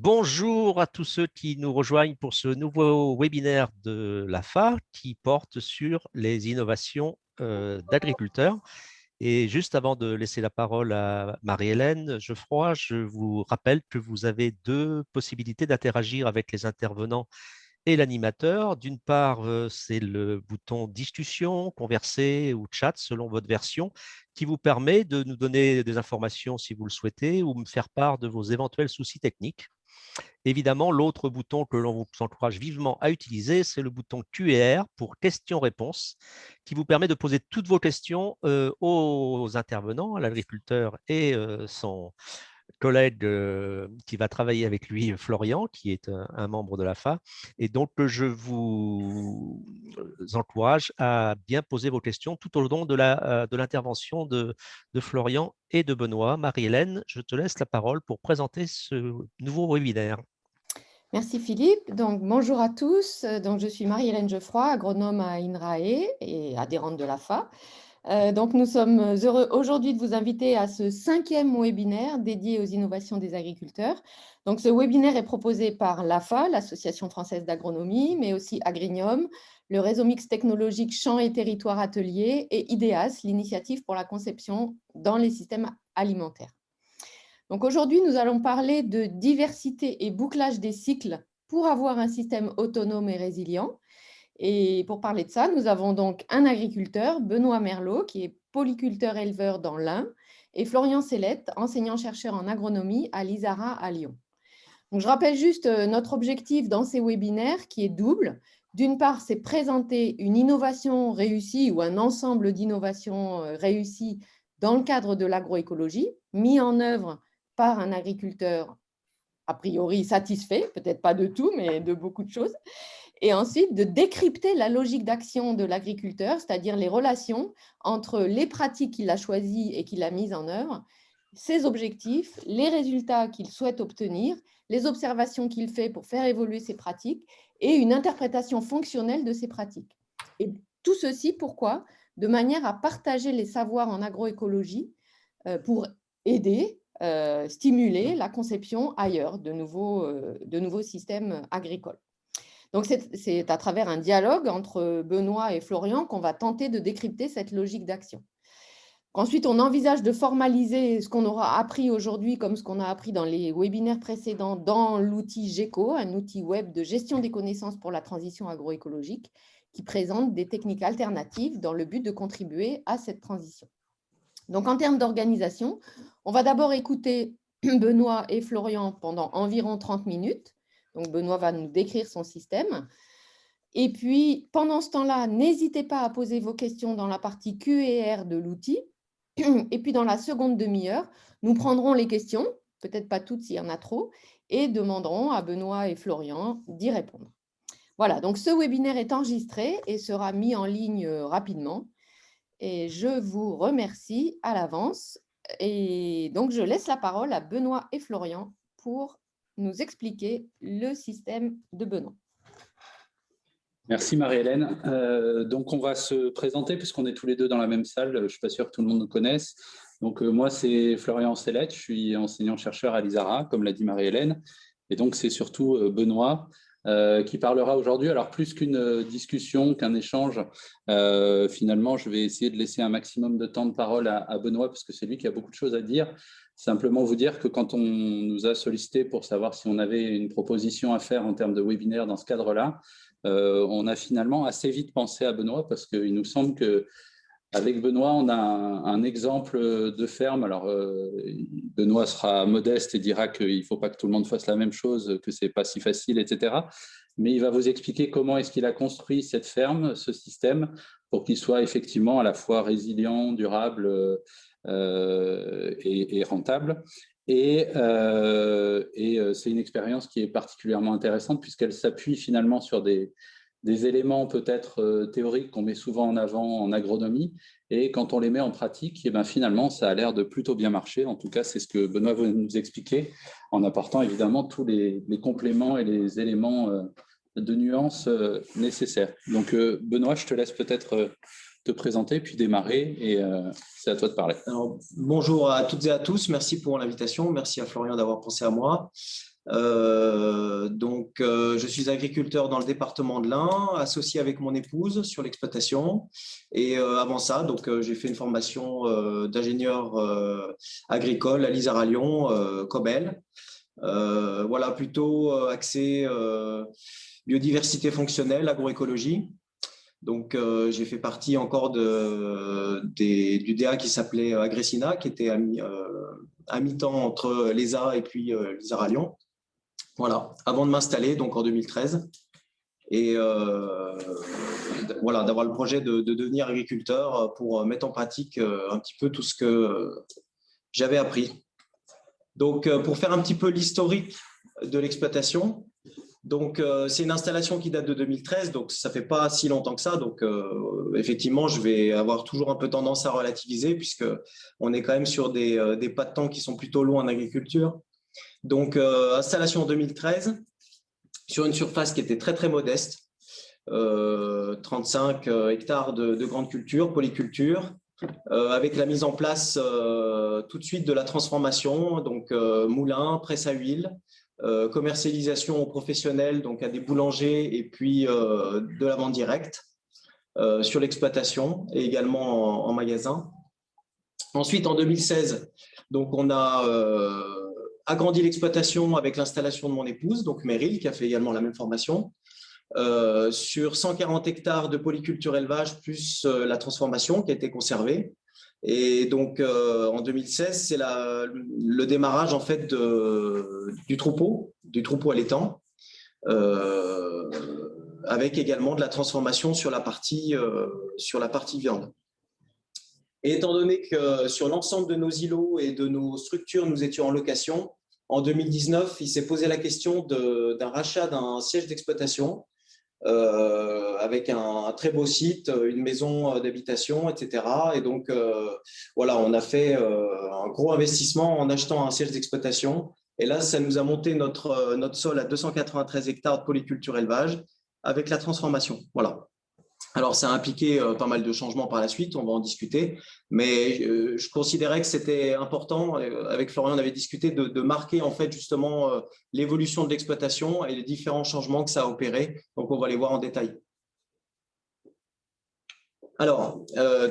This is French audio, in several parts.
Bonjour à tous ceux qui nous rejoignent pour ce nouveau webinaire de l'AFA qui porte sur les innovations d'agriculteurs. Et juste avant de laisser la parole à Marie-Hélène Geoffroy, je vous rappelle que vous avez deux possibilités d'interagir avec les intervenants et l'animateur. D'une part, c'est le bouton discussion, converser ou chat selon votre version qui vous permet de nous donner des informations si vous le souhaitez ou me faire part de vos éventuels soucis techniques. Évidemment, l'autre bouton que l'on vous encourage vivement à utiliser, c'est le bouton Q&R pour questions-réponses qui vous permet de poser toutes vos questions aux intervenants, à l'agriculteur et son collègue qui va travailler avec lui, Florian, qui est un membre de l'AFA. Et donc, je vous encourage à bien poser vos questions tout au long de l'intervention de Florian et de Benoît. Marie-Hélène, je te laisse la parole pour présenter ce nouveau webinaire. Merci Philippe. Donc, bonjour à tous. Donc, je suis Marie-Hélène Geoffroy, agronome à INRAE et adhérente de l'AFA. Donc, nous sommes heureux aujourd'hui de vous inviter à ce 5e webinaire dédié aux innovations des agriculteurs. Donc, ce webinaire est proposé par l'AFA, l'Association française d'agronomie, mais aussi Agrignum, le réseau mixte technologique Champs et Territoires Ateliers et IDEAS, l'initiative pour la conception dans les systèmes alimentaires. Donc aujourd'hui, nous allons parler de diversité et bouclage des cycles pour avoir un système autonome et résilient. Et pour parler de ça, nous avons donc un agriculteur, Benoît Merlot, qui est polyculteur-éleveur dans l'Ain, et Florian Sellette, enseignant-chercheur en agronomie à l'ISARA à Lyon. Donc je rappelle juste notre objectif dans ces webinaires qui est double. D'une part, c'est présenter une innovation réussie ou un ensemble d'innovations réussies dans le cadre de l'agroécologie, mis en œuvre par un agriculteur a priori satisfait, peut-être pas de tout, mais de beaucoup de choses. Et ensuite, de décrypter la logique d'action de l'agriculteur, c'est-à-dire les relations entre les pratiques qu'il a choisies et qu'il a mises en œuvre, ses objectifs, les résultats qu'il souhaite obtenir, les observations qu'il fait pour faire évoluer ses pratiques et une interprétation fonctionnelle de ces pratiques. Et tout ceci, pourquoi? De manière à partager les savoirs en agroécologie pour aider, stimuler la conception ailleurs de nouveaux systèmes agricoles. Donc, c'est à travers un dialogue entre Benoît et Florian qu'on va tenter de décrypter cette logique d'action. Ensuite, on envisage de formaliser ce qu'on aura appris aujourd'hui comme ce qu'on a appris dans les webinaires précédents dans l'outil GECO, un outil web de gestion des connaissances pour la transition agroécologique qui présente des techniques alternatives dans le but de contribuer à cette transition. Donc, en termes d'organisation, on va d'abord écouter Benoît et Florian pendant environ 30 minutes. Donc, Benoît va nous décrire son système. Et puis, pendant ce temps-là, n'hésitez pas à poser vos questions dans la partie Q&R de l'outil. Et puis, dans la seconde demi-heure, nous prendrons les questions, peut-être pas toutes s'il y en a trop, et demanderons à Benoît et Florian d'y répondre. Voilà, donc ce webinaire est enregistré et sera mis en ligne rapidement. Et je vous remercie à l'avance. Et donc, je laisse la parole à Benoît et Florian pour nous expliquer le système de Benoît. Merci Marie-Hélène. Donc, on va se présenter puisqu'on est tous les deux dans la même salle. Je ne suis pas sûr que tout le monde nous connaisse. Donc, moi, c'est Florian Sellette. Je suis enseignant-chercheur à l'ISARA, comme l'a dit Marie-Hélène. Et donc, c'est surtout Benoît qui parlera aujourd'hui. Alors, plus qu'une discussion, qu'un échange, finalement, je vais essayer de laisser un maximum de temps de parole à Benoît parce que c'est lui qui a beaucoup de choses à dire. Simplement vous dire que quand on nous a sollicité pour savoir si on avait une proposition à faire en termes de webinaire dans ce cadre-là, on a finalement assez vite pensé à Benoît parce qu'il nous semble qu'avec Benoît, on a un exemple de ferme. Alors, Benoît sera modeste et dira qu'il ne faut pas que tout le monde fasse la même chose, que ce n'est pas si facile, etc. Mais il va vous expliquer comment est-ce qu'il a construit cette ferme, ce système, pour qu'il soit effectivement à la fois résilient, durable et rentable. Et c'est une expérience qui est particulièrement intéressante puisqu'elle s'appuie finalement sur des éléments peut-être théoriques qu'on met souvent en avant en agronomie. Et quand on les met en pratique, et bien finalement, ça a l'air de plutôt bien marcher. En tout cas, c'est ce que Benoît veut nous expliquer en apportant évidemment tous les compléments et les éléments de nuances nécessaires. Donc, Benoît, je te laisse peut-être te présenter, puis démarrer, et c'est à toi de parler. Alors, bonjour à toutes et à tous, merci pour l'invitation, merci à Florian d'avoir pensé à moi. Je suis agriculteur dans le département de l'Ain, associé avec mon épouse sur l'exploitation. Et avant ça, j'ai fait une formation d'ingénieur agricole à l'ISAR à Lyon, Cobel. Voilà, plutôt axé biodiversité fonctionnelle, agroécologie. Donc, j'ai fait partie encore du DA qui s'appelait Agressina, qui était à mi-temps entre l'ESA et puis l'ISAR à Lyon. Voilà, avant de m'installer, donc en 2013. Et voilà, d'avoir le projet de devenir agriculteur pour mettre en pratique un petit peu tout ce que j'avais appris. Donc, pour faire un petit peu l'historique de l'exploitation, donc c'est une installation qui date de 2013, donc ça ne fait pas si longtemps que ça. Donc, effectivement, je vais avoir toujours un peu tendance à relativiser puisqu'on est quand même sur des pas de temps qui sont plutôt longs en agriculture. Donc, installation en 2013, sur une surface qui était très, très modeste, 35 hectares de grandes cultures, polyculture, avec la mise en place tout de suite de la transformation, donc moulin, presse à huile, commercialisation professionnelle, donc à des boulangers et puis de la vente directe sur l'exploitation et également en magasin. Ensuite, en 2016, donc on a agrandi l'exploitation avec l'installation de mon épouse, donc Meryl, qui a fait également la même formation, sur 140 hectares de polyculture élevage, plus la transformation qui a été conservée. Et donc, en 2016, c'est le démarrage en fait du troupeau à l'étang, avec également de la transformation sur la partie viande. Et étant donné que sur l'ensemble de nos îlots et de nos structures, nous étions en location, en 2019, il s'est posé la question d'un rachat d'un siège d'exploitation avec un très beau site, une maison d'habitation, etc. Et donc, voilà, on a fait un gros investissement en achetant un siège d'exploitation. Et là, ça nous a monté notre sol à 293 hectares de polyculture élevage avec la transformation. Voilà. Alors, ça a impliqué pas mal de changements par la suite, on va en discuter, mais je considérais que c'était important, avec Florian, on avait discuté de marquer en fait justement l'évolution de l'exploitation et les différents changements que ça a opéré, donc on va les voir en détail. Alors,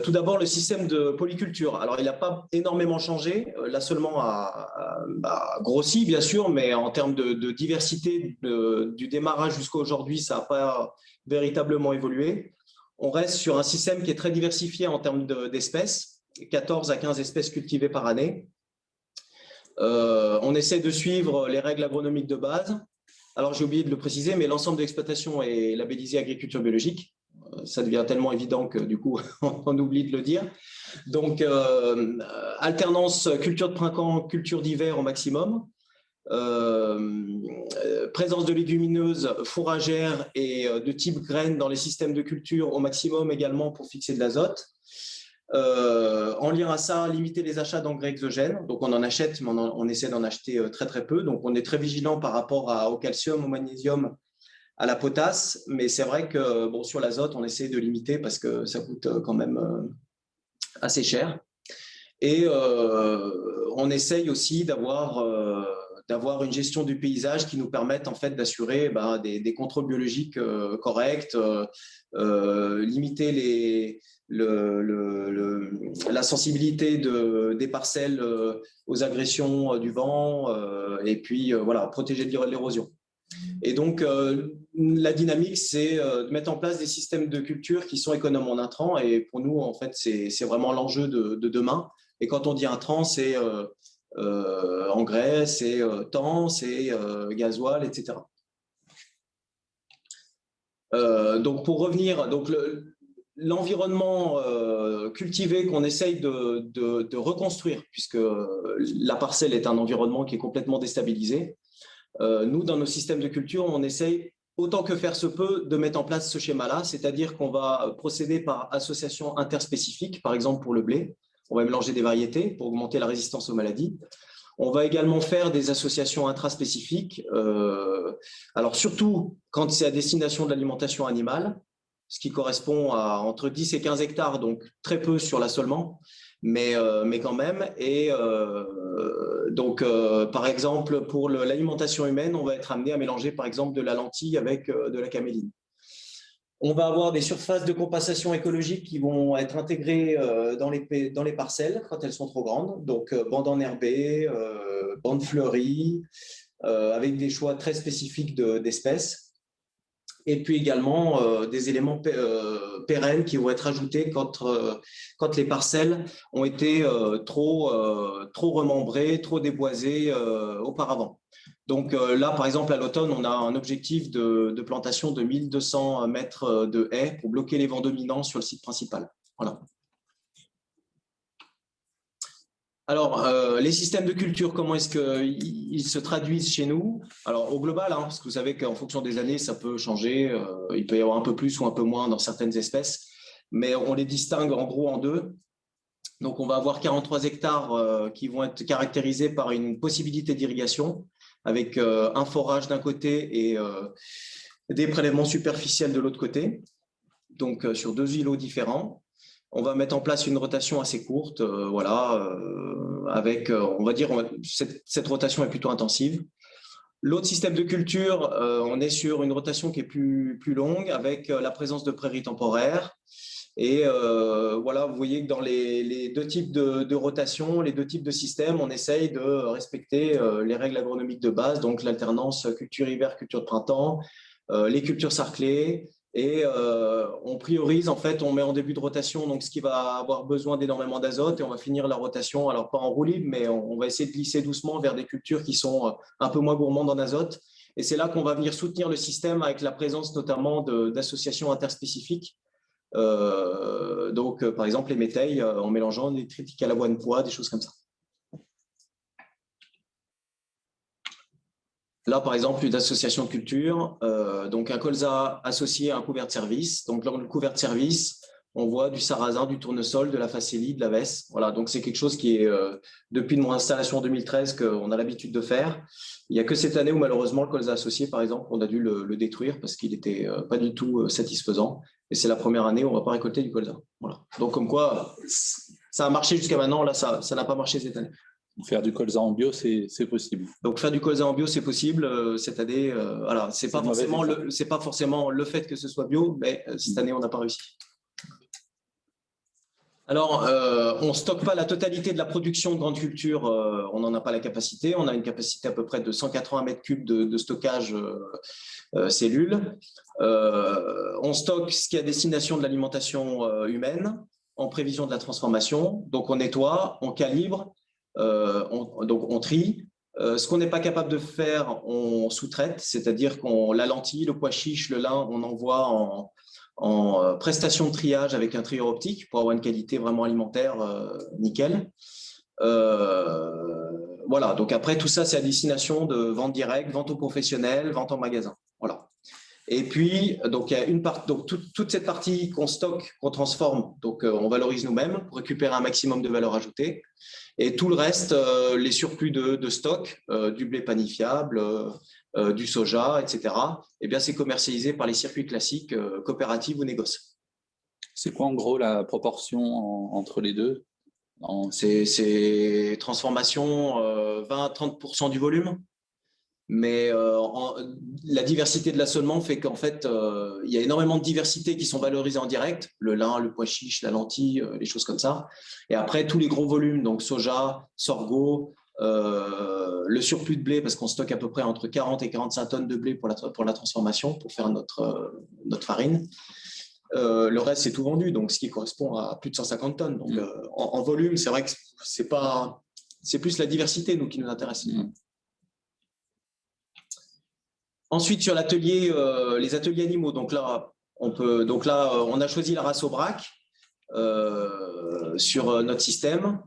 tout d'abord, le système de polyculture. Alors, il n'a pas énormément changé, l'assolement a grossi, bien sûr, mais en termes de diversité du démarrage jusqu'à aujourd'hui, ça n'a pas véritablement évolué. On reste sur un système qui est très diversifié en termes d'espèces, 14 à 15 espèces cultivées par année. On essaie de suivre les règles agronomiques de base. Alors, j'ai oublié de le préciser, mais l'ensemble de l'exploitation est labellisé agriculture biologique. Ça devient tellement évident que du coup, on oublie de le dire. Donc, alternance culture de printemps, culture d'hiver au maximum. Présence de légumineuses fourragères et de type graines dans les systèmes de culture au maximum également pour fixer de l'azote. En lien à ça, limiter les achats d'engrais exogènes. Donc, on en achète, mais on essaie d'en acheter très, très peu. Donc, on est très vigilant par rapport au calcium, au magnésium, à la potasse. Mais c'est vrai que bon, sur l'azote, on essaie de limiter parce que ça coûte quand même assez cher. Et on essaye aussi d'avoir une gestion du paysage qui nous permette en fait d'assurer des contrôles biologiques corrects, limiter la sensibilité des parcelles aux agressions du vent et puis voilà, protéger de l'érosion. Et donc, la dynamique, c'est de mettre en place des systèmes de culture qui sont économes en intrants. Et pour nous, en fait, c'est vraiment l'enjeu de demain. Et quand on dit intrants, c'est engrais, c'est temps, c'est gasoil, etc. Donc, pour revenir, donc l'environnement cultivé qu'on essaye de reconstruire, puisque la parcelle est un environnement qui est complètement déstabilisé. Nous, dans nos systèmes de culture, on essaye, autant que faire se peut, de mettre en place ce schéma-là, c'est-à-dire qu'on va procéder par association interspécifique, par exemple pour le blé. On va mélanger des variétés pour augmenter la résistance aux maladies. On va également faire des associations intraspécifiques, alors surtout quand c'est à destination de l'alimentation animale, ce qui correspond à entre 10 et 15 hectares, donc très peu sur l'assolement. mais quand même. Et donc, par exemple, pour l'alimentation humaine, on va être amené à mélanger, par exemple, de la lentille avec de la caméline. On va avoir des surfaces de compensation écologique qui vont être intégrées dans les parcelles quand elles sont trop grandes. Donc, bandes enherbées, bandes fleuries, avec des choix très spécifiques d'espèces. Et puis également des éléments pérennes qui vont être ajoutés quand les parcelles ont été trop remembrées, trop déboisées auparavant. Donc là, par exemple, à l'automne, on a un objectif de plantation de 1200 mètres de haies pour bloquer les vents dominants sur le site principal. Voilà. Alors, les systèmes de culture, comment est-ce qu'ils se traduisent chez nous? Alors, au global, hein, parce que vous savez qu'en fonction des années, ça peut changer. Il peut y avoir un peu plus ou un peu moins dans certaines espèces, mais on les distingue en gros en deux. Donc, on va avoir 43 hectares qui vont être caractérisés par une possibilité d'irrigation, avec un forage d'un côté et des prélèvements superficiels de l'autre côté, donc sur 2 îlots différents. On va mettre en place une rotation assez courte, voilà, avec, on va dire, cette rotation est plutôt intensive. L'autre système de culture, on est sur une rotation qui est plus longue, avec la présence de prairies temporaires. Et voilà, vous voyez que dans les deux types de rotation, les deux types de systèmes, on essaye de respecter les règles agronomiques de base, donc l'alternance culture-hiver, culture de printemps, les cultures sarclées. Et on priorise, en fait, on met en début de rotation donc ce qui va avoir besoin d'énormément d'azote et on va finir la rotation, alors pas en roue libre, mais on va essayer de glisser doucement vers des cultures qui sont un peu moins gourmandes en azote. Et c'est là qu'on va venir soutenir le système avec la présence notamment d'associations interspécifiques. Donc, par exemple, les métailles en mélangeant des tritiques à l'avoine pois, des choses comme ça. Là, par exemple, une association de culture, donc un colza associé à un couvert de service. Donc, dans le couvert de service, on voit du sarrasin, du tournesol, de la facélie, de la vesse. Voilà, donc c'est quelque chose qui est, depuis mon installation en 2013, qu'on a l'habitude de faire. Il n'y a que cette année où, malheureusement, le colza associé, par exemple, on a dû le détruire parce qu'il n'était pas du tout satisfaisant. Et c'est la première année où on ne va pas récolter du colza. Voilà. Donc, comme quoi, ça a marché jusqu'à maintenant. Là, ça n'a pas marché cette année. Faire du colza en bio, c'est possible. Donc, faire du colza en bio, c'est possible cette année. Voilà, c'est pas forcément le fait que ce soit bio, mais cette année, on n'a pas réussi. Alors, on ne stocke pas la totalité de la production de grandes cultures, on n'en a pas la capacité. On a une capacité à peu près de 180 mètres cubes de stockage cellules. On stocke ce qui est à destination de l'alimentation humaine en prévision de la transformation. Donc, on nettoie, on calibre, donc on trie. Ce qu'on n'est pas capable de faire, on sous-traite, c'est-à-dire qu'on la lentille, le pois chiche, le lin, on envoie en prestation de triage avec un trieur optique pour avoir une qualité vraiment alimentaire nickel. Voilà, donc après tout ça, c'est à destination de vente directe, vente aux professionnels, vente en magasin. Voilà. Et puis, donc, il y a une partie, donc toute cette partie qu'on stocke, qu'on transforme, donc on valorise nous-mêmes pour récupérer un maximum de valeur ajoutée. Et tout le reste, les surplus de stock, du blé panifiable, du soja, etc., eh bien, c'est commercialisé par les circuits classiques, coopératives ou négoces. C'est quoi en gros la proportion entre les deux? C'est transformation 20-30% du volume. Mais la diversité de l'assolement fait qu'en fait, il y a énormément de diversités qui sont valorisées en direct, le lin, le pois chiche, la lentille, les choses comme ça. Et après, tous les gros volumes, donc soja, sorgho, le surplus de blé, parce qu'on stocke à peu près entre 40 et 45 tonnes de blé pour la transformation, pour faire notre farine. Le reste, c'est tout vendu, donc ce qui correspond à plus de 150 tonnes. Donc, en volume, c'est vrai que c'est plus la diversité qui nous intéresse. Ensuite, sur l'atelier, les ateliers animaux, donc là, on a choisi la race Aubrac sur notre système.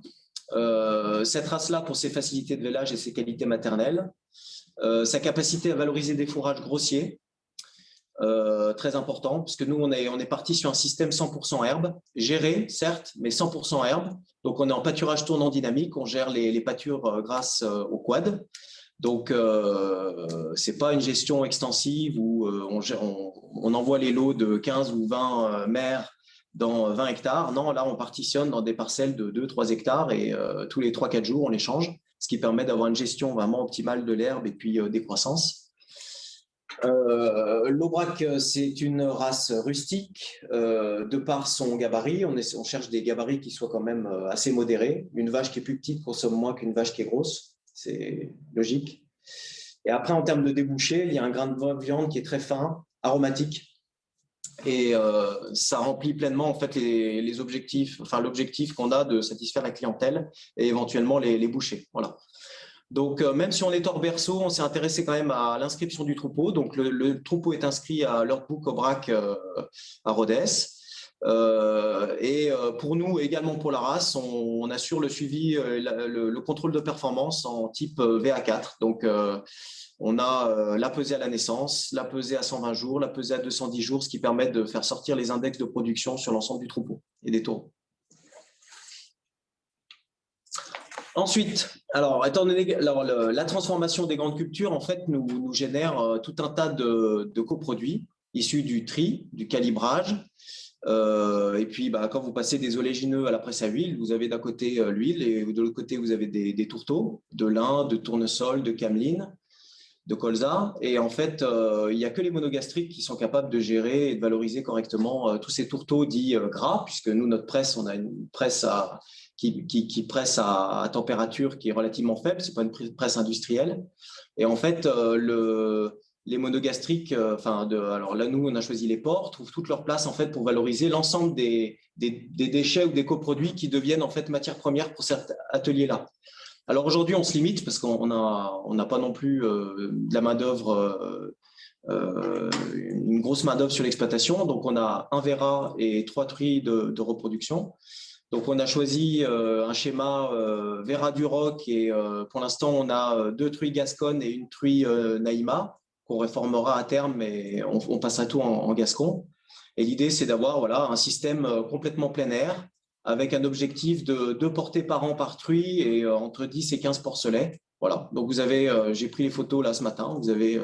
Cette race-là, pour ses facilités de vélage et ses qualités maternelles, sa capacité à valoriser des fourrages grossiers, très important, puisque nous, on est parti sur un système 100% herbe, géré, certes, mais 100% herbe. Donc, on est en pâturage tournant dynamique, on gère les pâtures grâce au quad. Donc, ce n'est pas une gestion extensive où on envoie les lots de 15 ou 20 mères dans 20 hectares. Non, là, on partitionne dans des parcelles de 2-3 hectares et tous les 3-4 jours, on les change, ce qui permet d'avoir une gestion vraiment optimale de l'herbe et puis des croissances. L'Aubrac, c'est une race rustique de par son gabarit. On cherche des gabarits qui soient quand même assez modérés. Une vache qui est plus petite consomme moins qu'une vache qui est grosse. C'est logique. Et après, en termes de débouchés, il y a un grain de viande qui est très fin, aromatique. Et ça remplit pleinement en fait les objectifs, enfin l'objectif qu'on a de satisfaire la clientèle et éventuellement les bouchers. Voilà. Donc, même si on est hors berceau, on s'est intéressé quand même à l'inscription du troupeau. Donc, le troupeau est inscrit à l'Ordbook Aubrac à Rodez. Pour nous, également pour la race, on assure le suivi, le contrôle de performance en type VA4. Donc, on a la pesée à la naissance, la pesée à 120 jours, la pesée à 210 jours, ce qui permet de faire sortir les index de production sur l'ensemble du troupeau et des taureaux. Ensuite, alors, étant donné la transformation des grandes cultures, en fait, nous génère tout un tas de coproduits issus du tri, du calibrage. Et puis, quand vous passez des oléagineux à la presse à huile, vous avez d'un côté l'huile et de l'autre côté, vous avez des tourteaux, de lin, de tournesol, de cameline, de colza. Et en fait, il n'y a que les monogastriques qui sont capables de gérer et de valoriser correctement tous ces tourteaux dits gras, puisque nous, notre presse, on a une presse qui presse à température qui est relativement faible, ce n'est pas une presse industrielle. Et en fait, les monogastriques, alors là, nous, on a choisi les porcs, trouvent toute leur place en fait pour valoriser l'ensemble des déchets ou des coproduits qui deviennent en fait matière première pour cet atelier-là. Alors aujourd'hui, on se limite parce qu'on n'a pas non plus de la main-d'œuvre, une grosse main-d'œuvre sur l'exploitation. Donc, on a un verra et 3 truies de reproduction. Donc, on a choisi un schéma Vera du Roc et pour l'instant, on a 2 truies Gasconne et une truie Naïma qu'on réformera à terme, mais on passera tout en gascon. Et l'idée, c'est d'avoir un système complètement plein air avec un objectif de 2 portées par an par truie et entre 10 et 15 porcelets. Voilà. Donc, vous avez, j'ai pris les photos là ce matin. Vous avez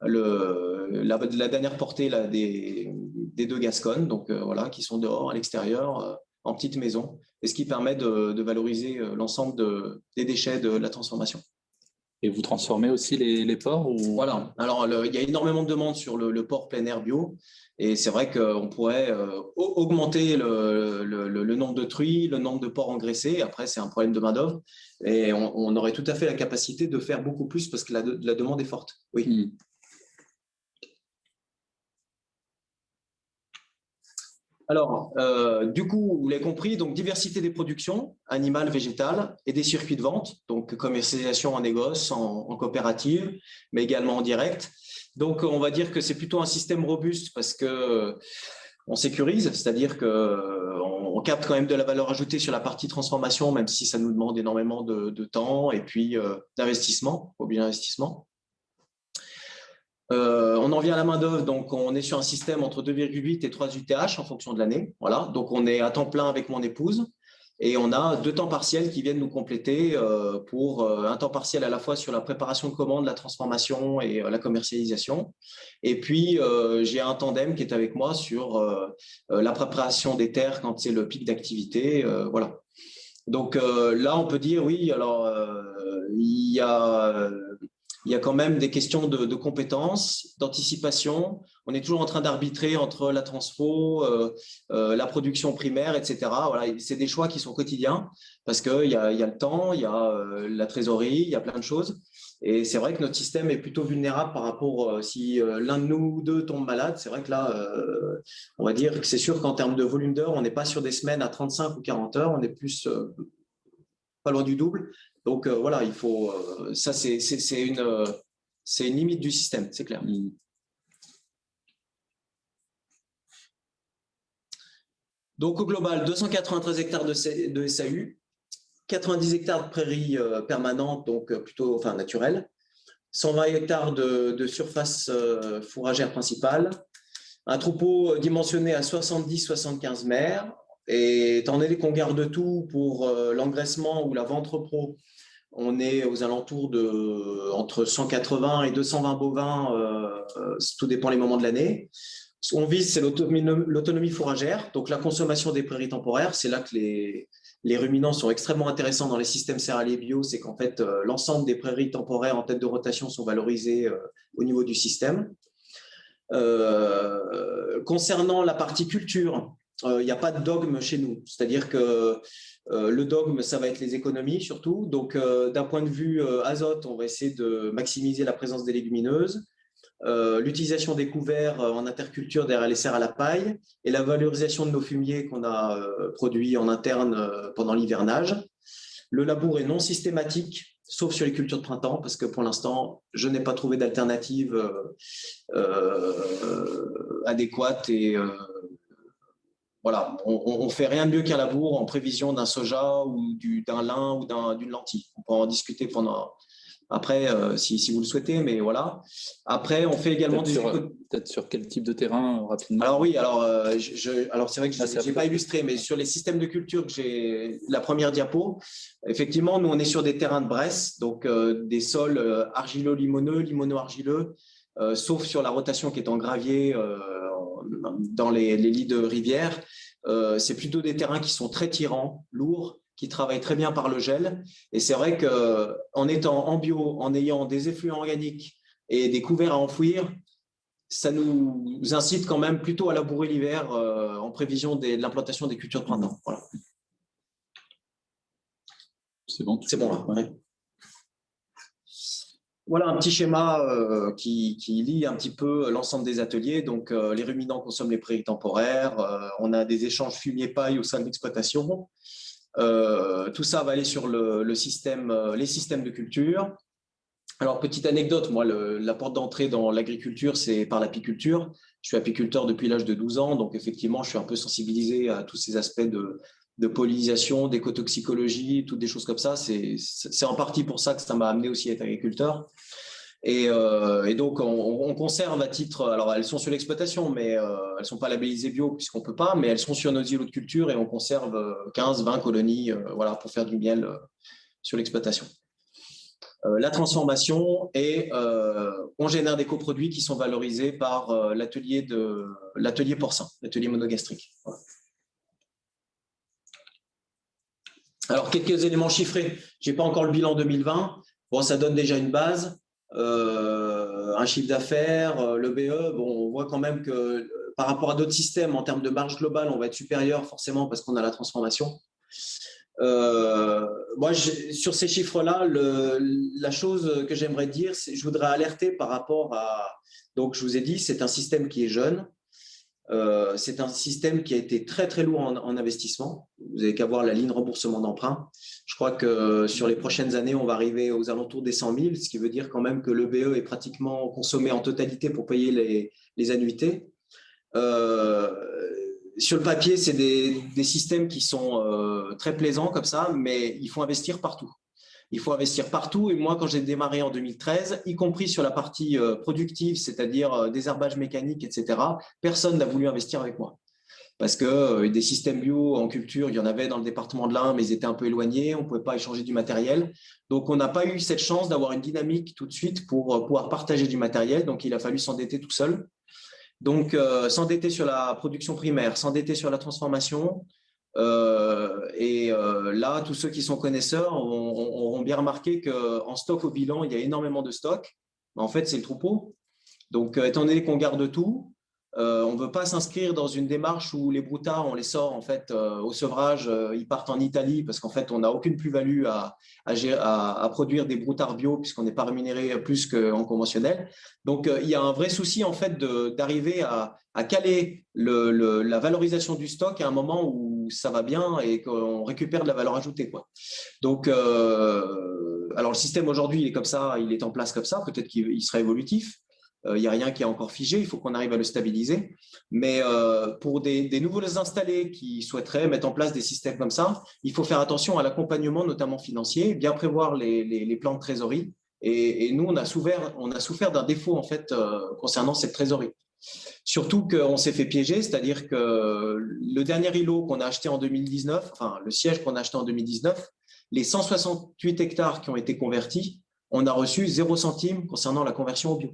la dernière portée là, des 2 Gasconnes, donc voilà, qui sont dehors à l'extérieur. En petite maison, et ce qui permet de valoriser l'ensemble des déchets de la transformation. Et vous transformez aussi les porcs ou... Voilà. Alors, il y a énormément de demandes sur le porc plein air bio, et c'est vrai qu'on pourrait augmenter le nombre de truies, le nombre de porcs engraissés. Après, c'est un problème de main-d'œuvre, et on aurait tout à fait la capacité de faire beaucoup plus parce que la demande est forte. Oui. Alors, du coup, vous l'avez compris, donc diversité des productions, animales, végétales, et des circuits de vente, donc commercialisation en négoce, en coopérative, mais également en direct. Donc, on va dire que c'est plutôt un système robuste parce qu'on sécurise, c'est-à-dire qu'on capte quand même de la valeur ajoutée sur la partie transformation, même si ça nous demande énormément de temps et puis d'investissement, objet d'investissement. On en vient à la main-d'œuvre, donc on est sur un système entre 2,8 et 3 UTH en fonction de l'année. Voilà, donc on est à temps plein avec mon épouse et on a 2 temps partiels qui viennent nous compléter pour un temps partiel à la fois sur la préparation de commandes, la transformation et la commercialisation. Et puis, j'ai un tandem qui est avec moi sur la préparation des terres quand c'est le pic d'activité. Voilà. Donc là, on peut dire, oui, alors il y a quand même des questions de compétences, d'anticipation. On est toujours en train d'arbitrer entre la transfo, la production primaire, etc. Voilà, c'est des choix qui sont quotidiens parce qu'il y a le temps, il y a la trésorerie, il y a plein de choses. Et c'est vrai que notre système est plutôt vulnérable par rapport si l'un de nous ou 2 tombe malade. C'est vrai que là, on va dire que c'est sûr qu'en termes de volume d'heures, on n'est pas sur des semaines à 35 ou 40 heures, on est plus pas loin du double. Donc voilà, il faut ça c'est une limite du système, c'est clair. Donc au global, 293 hectares de SAU, 90 hectares de prairies permanentes, donc plutôt naturelles, 120 hectares de surface fourragère principale, un troupeau dimensionné à 70-75 mères. Et étant donné qu'on garde tout pour l'engraissement ou la vente repro, on est aux alentours de entre 180 et 220 bovins, tout dépend les moments de l'année. Ce qu'on vise, c'est l'autonomie fourragère, donc la consommation des prairies temporaires. C'est là que les ruminants sont extrêmement intéressants dans les systèmes céréaliers bio. C'est qu'en fait, l'ensemble des prairies temporaires en tête de rotation sont valorisées au niveau du système. Concernant la partie culture, il n'y a pas de dogme chez nous. C'est-à-dire que le dogme, ça va être les économies surtout. Donc, d'un point de vue azote, on va essayer de maximiser la présence des légumineuses. L'utilisation des couverts en interculture derrière les serres à la paille et la valorisation de nos fumiers qu'on a produits en interne pendant l'hivernage. Le labour est non systématique, sauf sur les cultures de printemps, parce que pour l'instant, je n'ai pas trouvé d'alternative adéquate et voilà, on ne fait rien de mieux qu'un labour en prévision d'un soja ou d'un lin ou d'une lentille. On peut en discuter après, si vous le souhaitez, mais voilà. Après, on fait également peut-être sur quel type de terrain, rapidement? Alors oui, alors c'est vrai que je n'ai pas illustré, mais sur les systèmes de culture que j'ai, la première diapo, effectivement, nous, on est sur des terrains de Bresse, donc des sols argilo-limoneux, limono-argileux, sauf sur la rotation qui est en gravier dans les lits de rivière. C'est plutôt des terrains qui sont très tirants, lourds, qui travaillent très bien par le gel. Et c'est vrai qu'en étant en bio, en ayant des effluents organiques et des couverts à enfouir, ça nous incite quand même plutôt à labourer l'hiver en prévision de l'implantation des cultures de printemps. Voilà. C'est bon. C'est bon là. Ouais. Voilà un petit schéma qui lie un petit peu l'ensemble des ateliers. Donc, les ruminants consomment les prairies temporaires. On a des échanges fumier-paille au sein de l'exploitation. Tout ça va aller sur les systèmes de culture. Alors, petite anecdote, moi, la porte d'entrée dans l'agriculture, c'est par l'apiculture. Je suis apiculteur depuis l'âge de 12 ans, donc effectivement, je suis un peu sensibilisé à tous ces aspects de pollinisation, d'écotoxicologie, toutes des choses comme ça. C'est en partie pour ça que ça m'a amené aussi à être agriculteur. Et donc, on conserve à titre… Alors, elles sont sur l'exploitation, mais elles ne sont pas labellisées bio puisqu'on ne peut pas, mais elles sont sur nos îlots de culture et on conserve 15-20 colonies voilà, pour faire du miel sur l'exploitation. La transformation et on génère des coproduits qui sont valorisés par l'atelier porcin, l'atelier monogastrique. Voilà. Alors, quelques éléments chiffrés. Je n'ai pas encore le bilan 2020. Bon, ça donne déjà une base. Un chiffre d'affaires, le BE, bon, on voit quand même que par rapport à d'autres systèmes, en termes de marge globale, on va être supérieur forcément parce qu'on a la transformation. Moi, sur ces chiffres-là, la chose que j'aimerais dire, c'est je voudrais alerter par rapport à… Donc, je vous ai dit, c'est un système qui est jeune. C'est un système qui a été très, très lourd en investissement. Vous n'avez qu'à voir la ligne remboursement d'emprunt. Je crois que sur les prochaines années, on va arriver aux alentours des 100 000, ce qui veut dire quand même que le BE est pratiquement consommé en totalité pour payer les annuités. Sur le papier, c'est des systèmes qui sont très plaisants comme ça, mais il faut investir partout. Il faut investir partout. Et moi, quand j'ai démarré en 2013, y compris sur la partie productive, c'est-à-dire désherbage mécanique, etc., personne n'a voulu investir avec moi. Parce que des systèmes bio en culture, il y en avait dans le département de l'Ain, mais ils étaient un peu éloignés, on ne pouvait pas échanger du matériel. Donc, on n'a pas eu cette chance d'avoir une dynamique tout de suite pour pouvoir partager du matériel. Donc, il a fallu s'endetter tout seul. Donc, s'endetter sur la production primaire, s'endetter sur la transformation. Là, tous ceux qui sont connaisseurs auront bien remarqué qu'en stock au bilan, il y a énormément de stock. En fait, c'est le troupeau. Donc, étant donné qu'on garde tout, on ne veut pas s'inscrire dans une démarche où les broutards, on les sort en fait au sevrage, ils partent en Italie parce qu'en fait, on n'a aucune plus-value à produire des broutards bio puisqu'on n'est pas rémunéré plus qu'en conventionnel. Donc, il y a un vrai souci en fait d'arriver à caler la valorisation du stock à un moment où ça va bien et qu'on récupère de la valeur ajoutée, quoi. Donc, alors le système aujourd'hui, il est comme ça, il est en place comme ça. Peut-être qu'il sera évolutif. Il n'y a rien qui est encore figé, il faut qu'on arrive à le stabiliser. Mais pour des nouveaux installés qui souhaiteraient mettre en place des systèmes comme ça, il faut faire attention à l'accompagnement, notamment financier, bien prévoir les plans de trésorerie. Et nous, on a souffert d'un défaut en fait concernant cette trésorerie. Surtout qu'on s'est fait piéger, c'est-à-dire que le dernier îlot qu'on a acheté en 2019, enfin le siège qu'on a acheté en 2019, les 168 hectares qui ont été convertis, on a reçu 0 centime concernant la conversion au bio.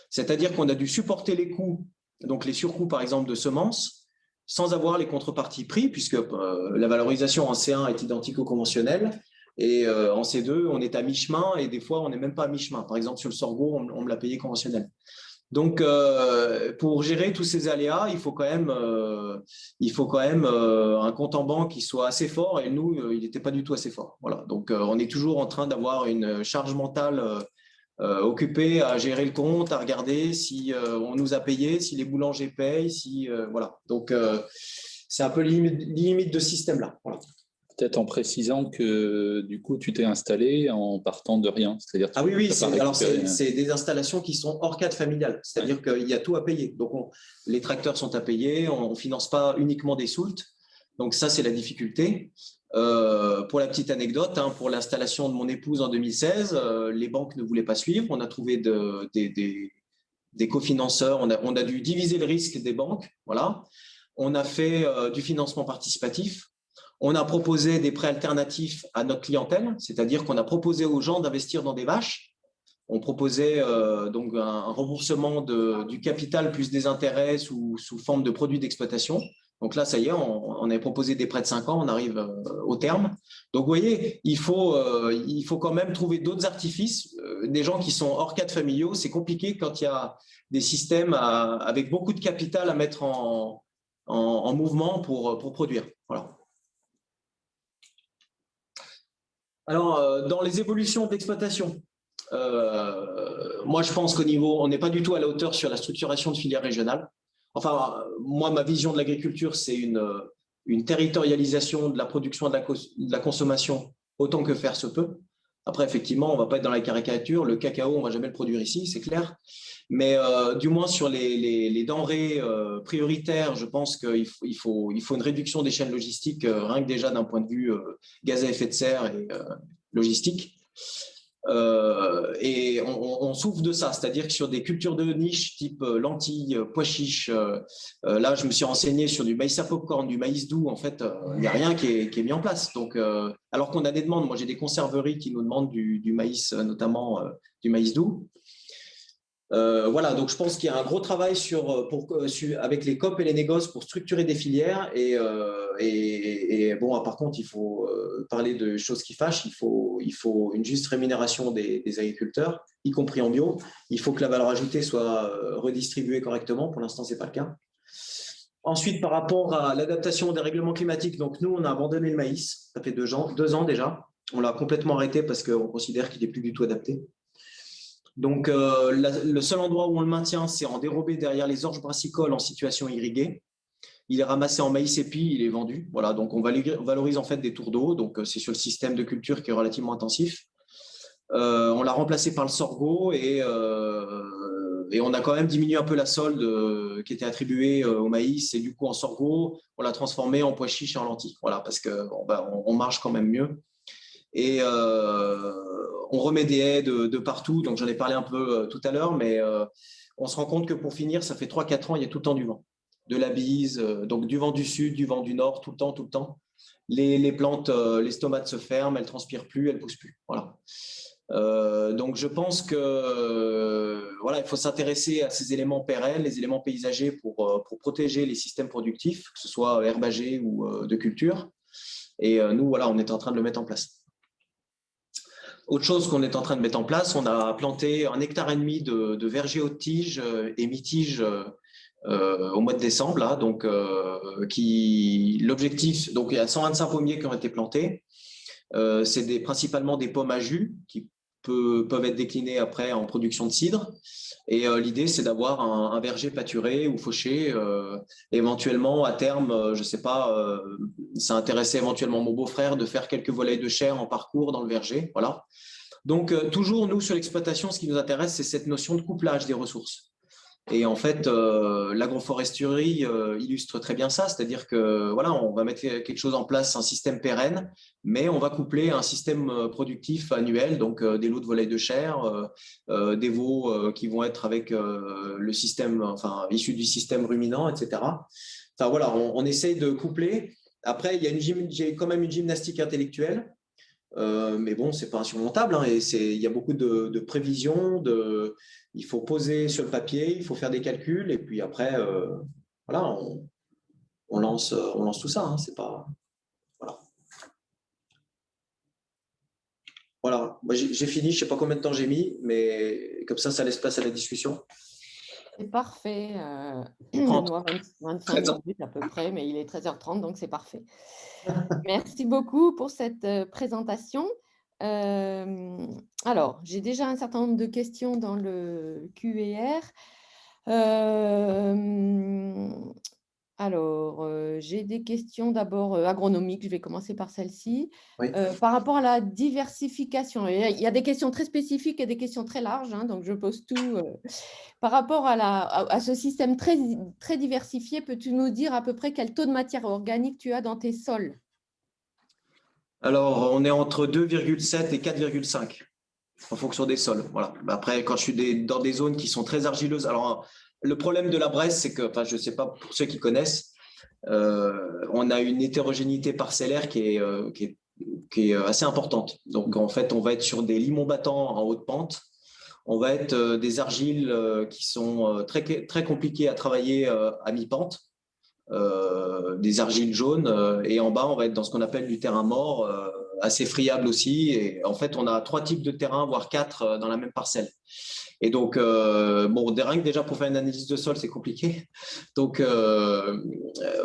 C'est-à-dire qu'on a dû supporter les coûts donc les surcoûts par exemple de semences, sans avoir les contreparties prix, puisque la valorisation en C1 est identique au conventionnel, et en C2, on est à mi-chemin, et des fois, on n'est même pas à mi-chemin. Par exemple, sur le sorgho, on me l'a payé conventionnel. Donc, pour gérer tous ces aléas, il faut quand même un compte en banque qui soit assez fort, et nous, il n'était pas du tout assez fort. Voilà. Donc, on est toujours en train d'avoir une charge mentale occupée à gérer le compte, à regarder si on nous a payé, si les boulangers payent, voilà. Donc, c'est un peu limite de ce système-là. Voilà. Peut-être en précisant que du coup, tu t'es installé en partant de rien. C'est-à-dire ah oui, c'est des installations qui sont hors cadre familial. C'est-à-dire qu'il y a tout à payer. Donc, les tracteurs sont à payer. On ne finance pas uniquement des soultes. Donc, ça, c'est la difficulté. Pour la petite anecdote, pour l'installation de mon épouse en 2016, les banques ne voulaient pas suivre. On a trouvé des cofinanceurs. On a dû diviser le risque des banques. Voilà. On a fait du financement participatif. On a proposé des prêts alternatifs à notre clientèle, c'est-à-dire qu'on a proposé aux gens d'investir dans des vaches. On proposait donc un remboursement du capital plus des intérêts sous forme de produits d'exploitation. Donc là, ça y est, on avait proposé des prêts de 5 ans, on arrive au terme. Donc vous voyez, il faut quand même trouver d'autres artifices. Des gens qui sont hors cadre familiaux, c'est compliqué quand il y a des systèmes avec beaucoup de capital à mettre en mouvement pour produire. Voilà. Alors, dans les évolutions d'exploitation, moi, je pense qu'au niveau, on n'est pas du tout à la hauteur sur la structuration de filières régionales. Enfin, moi, ma vision de l'agriculture, c'est une territorialisation de la production et de la consommation autant que faire se peut. Après, effectivement, on ne va pas être dans la caricature. Le cacao, on ne va jamais le produire ici, c'est clair. Mais du moins, sur les denrées prioritaires, je pense qu'il faut une réduction des chaînes logistiques, rien que déjà d'un point de vue gaz à effet de serre et logistique. Et on souffre de ça, c'est-à-dire que sur des cultures de niche type lentilles, pois chiches, là je me suis renseigné sur du maïs à popcorn, du maïs doux, en fait il n'y a rien qui est mis en place. Donc, alors qu'on a des demandes, moi j'ai des conserveries qui nous demandent du maïs, notamment du maïs doux. Voilà, donc je pense qu'il y a un gros travail avec les COP et les négoces pour structurer des filières. Et bon, par contre, il faut parler de choses qui fâchent. Il faut une juste rémunération des agriculteurs, y compris en bio. Il faut que la valeur ajoutée soit redistribuée correctement. Pour l'instant, ce n'est pas le cas. Ensuite, par rapport à l'adaptation des règlements climatiques, donc nous, on a abandonné le maïs. Ça fait 2 ans déjà. On l'a complètement arrêté parce qu'on considère qu'il n'est plus du tout adapté. Donc, le seul endroit où on le maintient, c'est en dérobé derrière les orges brassicoles en situation irriguée. Il est ramassé en maïs épi, il est vendu. Voilà, donc on valorise en fait des tours d'eau. Donc, c'est sur le système de culture qui est relativement intensif. On l'a remplacé par le sorgho et on a quand même diminué un peu la solde qui était attribuée au maïs. Et du coup, en sorgho, on l'a transformé en pois chiches et en lentilles. Voilà, parce qu'on marche quand même mieux. Et on remet des haies de partout, donc j'en ai parlé un peu tout à l'heure, mais on se rend compte que pour finir, ça fait 3-4 ans, il y a tout le temps du vent. De la bise, donc du vent du sud, du vent du nord, tout le temps. Les plantes, les tomates se ferment, elles ne transpirent plus, elles ne poussent plus. Voilà. Donc je pense que voilà, il faut s'intéresser à ces éléments pérennes, les éléments paysagers pour protéger les systèmes productifs, que ce soit herbagers ou de culture. Et nous, voilà, on est en train de le mettre en place. Autre chose qu'on est en train de mettre en place, on a planté 1,5 hectare de vergers haute tige et mi-tige au mois de décembre. Là, donc, l'objectif, donc il y a 125 pommiers qui ont été plantés. C'est principalement des pommes à jus qui peuvent être déclinés après en production de cidre. Et l'idée, c'est d'avoir un verger pâturé ou fauché. Éventuellement, à terme, je ne sais pas, ça intéressait éventuellement mon beau-frère de faire quelques volailles de chair en parcours dans le verger. Voilà. Donc, toujours, nous, sur l'exploitation, ce qui nous intéresse, c'est cette notion de couplage des ressources. Et en fait, l'agroforesterie illustre très bien ça, c'est-à-dire que voilà, on va mettre quelque chose en place, un système pérenne, mais on va coupler un système productif annuel, donc des lots de volailles de chair, des veaux qui vont être avec le système, enfin issus du système ruminant, etc. Enfin voilà, on essaye de coupler. Après, il y a quand même une gymnastique intellectuelle. Mais bon, ce n'est pas insurmontable, hein, et il y a beaucoup de prévisions, il faut poser sur le papier, il faut faire des calculs, et puis après, voilà, on lance tout ça. Hein, c'est pas, voilà. Voilà, moi, j'ai fini, je ne sais pas combien de temps j'ai mis, mais comme ça laisse place à la discussion. C'est parfait. 30. 25 minutes à peu près, mais il est 13h30, donc c'est parfait. Merci beaucoup pour cette présentation. Alors, j'ai déjà un certain nombre de questions dans le Q&R. J'ai des questions d'abord agronomiques. Je vais commencer par celle-ci. Oui. Par rapport à la diversification, il y a des questions très spécifiques et des questions très larges, hein, donc je pose tout. Par rapport à ce système très, très diversifié, peux-tu nous dire à peu près quel taux de matière organique tu as dans tes sols? Alors, on est entre 2,7 et 4,5 en fonction des sols. Voilà. Après, quand je suis dans des zones qui sont très argileuses, alors le problème de la Bresse, c'est que, enfin, je ne sais pas pour ceux qui connaissent, on a une hétérogénéité parcellaire qui est assez importante. Donc, en fait, on va être sur des limons battants en haute pente. On va être des argiles qui sont très, très compliquées à travailler à mi-pente. Des argiles jaunes, et en bas, on va être dans ce qu'on appelle du terrain mort, assez friable aussi. Et en fait, on a 3 types de terrains, voire 4 dans la même parcelle. Et donc, bon, rien que déjà pour faire une analyse de sol, c'est compliqué. Donc,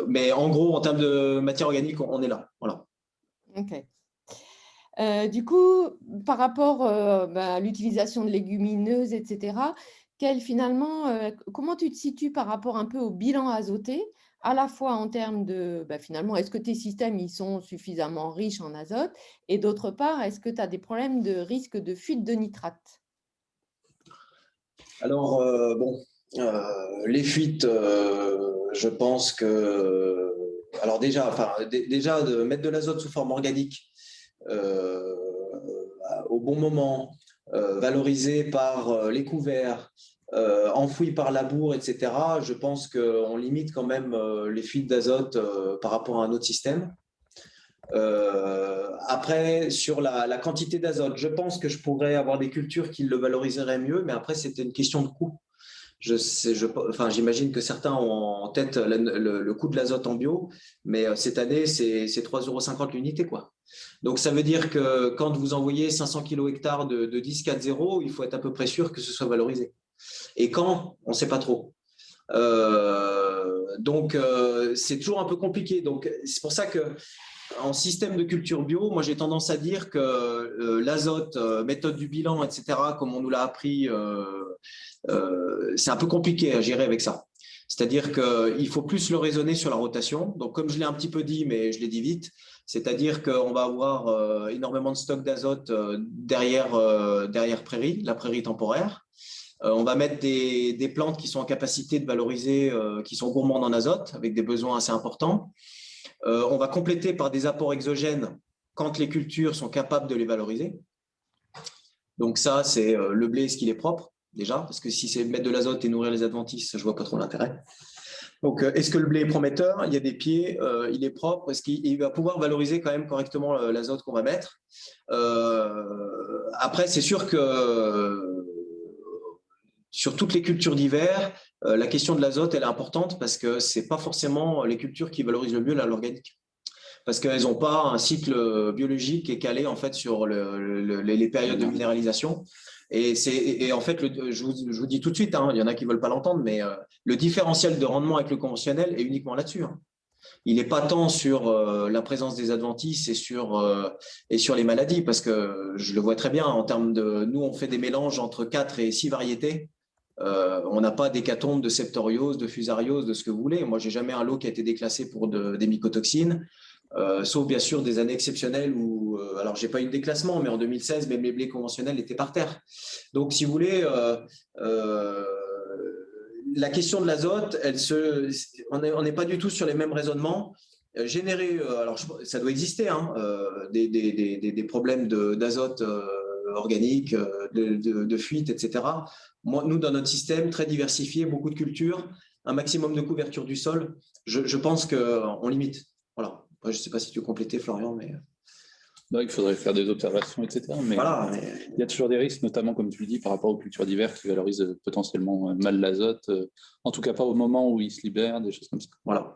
mais en gros, en termes de matière organique, on est là. Voilà. Ok. Du coup, par rapport à l'utilisation de légumineuses, etc., comment tu te situes par rapport un peu au bilan azoté, à la fois en termes de, finalement, est-ce que tes systèmes ils sont suffisamment riches en azote, et d'autre part, est-ce que tu as des problèmes de risque de fuite de nitrate? Alors, bon, les fuites, je pense que… Alors déjà, de mettre de l'azote sous forme organique au bon moment, valorisé par les couverts, enfoui par la bourre, etc., je pense qu'on limite quand même les fuites d'azote par rapport à un autre système. Après, sur la quantité d'azote, je pense que je pourrais avoir des cultures qui le valoriseraient mieux, mais après, c'était une question de coût. J'imagine que certains ont en tête le coût de l'azote en bio, mais cette année, c'est 3,50 € l'unité, quoi. Donc, ça veut dire que quand vous envoyez 500 kg/ha de 10,4,0, il faut être à peu près sûr que ce soit valorisé. Et quand, on ne sait pas trop. Donc, c'est toujours un peu compliqué. Donc, c'est pour ça que en système de culture bio, moi j'ai tendance à dire que l'azote, méthode du bilan, etc., comme on nous l'a appris, c'est un peu compliqué à gérer avec ça. C'est-à-dire qu'il faut plus le raisonner sur la rotation. Donc, comme je l'ai un petit peu dit, mais je l'ai dit vite, c'est-à-dire qu'on va avoir énormément de stock d'azote derrière prairie, la prairie temporaire. On va mettre des plantes qui sont en capacité de valoriser, qui sont gourmandes en azote, avec des besoins assez importants. On va compléter par des apports exogènes quand les cultures sont capables de les valoriser. Donc ça, c'est le blé, est-ce qu'il est propre déjà? Parce que si c'est mettre de l'azote et nourrir les adventices, je ne vois pas trop l'intérêt. Donc, est-ce que le blé est prometteur? Il y a des pieds, il est propre. Est-ce qu'il va pouvoir valoriser quand même correctement l'azote qu'on va mettre? Après, c'est sûr que sur toutes les cultures d'hiver, la question de l'azote, elle est importante parce que ce n'est pas forcément les cultures qui valorisent le mieux l'organique. Parce qu'elles n'ont pas un cycle biologique qui est calé en fait sur les périodes de minéralisation. Et en fait, je vous dis tout de suite, hein, il y en a qui ne veulent pas l'entendre, mais le différentiel de rendement avec le conventionnel est uniquement là-dessus. Hein. Il n'est pas tant sur la présence des adventices et sur les maladies, parce que je le vois très bien en termes de… Nous, on fait des mélanges entre 4 et 6 variétés. On n'a pas d'hécatombe de septoriose, de fusariose, de ce que vous voulez. Moi, je n'ai jamais un lot qui a été déclassé pour des mycotoxines. Sauf bien sûr des années exceptionnelles où, alors j'ai pas eu de déclassement, mais en 2016, même les blés conventionnels étaient par terre. Donc, si vous voulez, la question de l'azote, on n'est pas du tout sur les mêmes raisonnements. Générer, alors ça doit exister, hein, des problèmes d'azote organique, de fuite, etc. Nous, dans notre système très diversifié, beaucoup de cultures, un maximum de couverture du sol, je pense qu'on limite. Voilà. Je ne sais pas si tu veux compléter, Florian, mais… il faudrait faire des observations, etc. Mais Voilà. Il y a toujours des risques, notamment, comme tu le dis, par rapport aux cultures d'hiver qui valorisent potentiellement mal l'azote, en tout cas pas au moment où ils se libèrent, des choses comme ça. Voilà.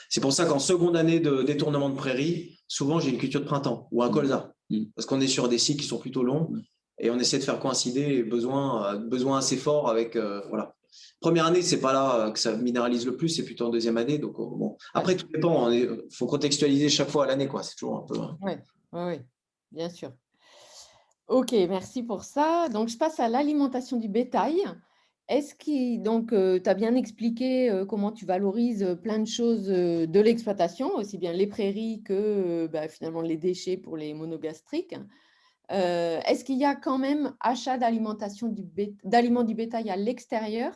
C'est pour ça qu'en seconde année de détournement de prairie, souvent j'ai une culture de printemps ou un colza. Parce qu'on est sur des cycles qui sont plutôt longs et on essaie de faire coïncider les besoins assez forts avec. Voilà. Première année, c'est pas là que ça minéralise le plus, c'est plutôt en deuxième année. Donc, bon. Après, tout dépend. Il faut contextualiser chaque fois à l'année, quoi. C'est toujours un peu. Oui, bien sûr. Ok, merci pour ça. Donc, je passe à l'alimentation du bétail. Donc, tu as bien expliqué comment tu valorises plein de choses de l'exploitation, aussi bien les prairies que finalement les déchets pour les monogastriques. Est-ce qu'il y a quand même achat d'aliments du bétail à l'extérieur?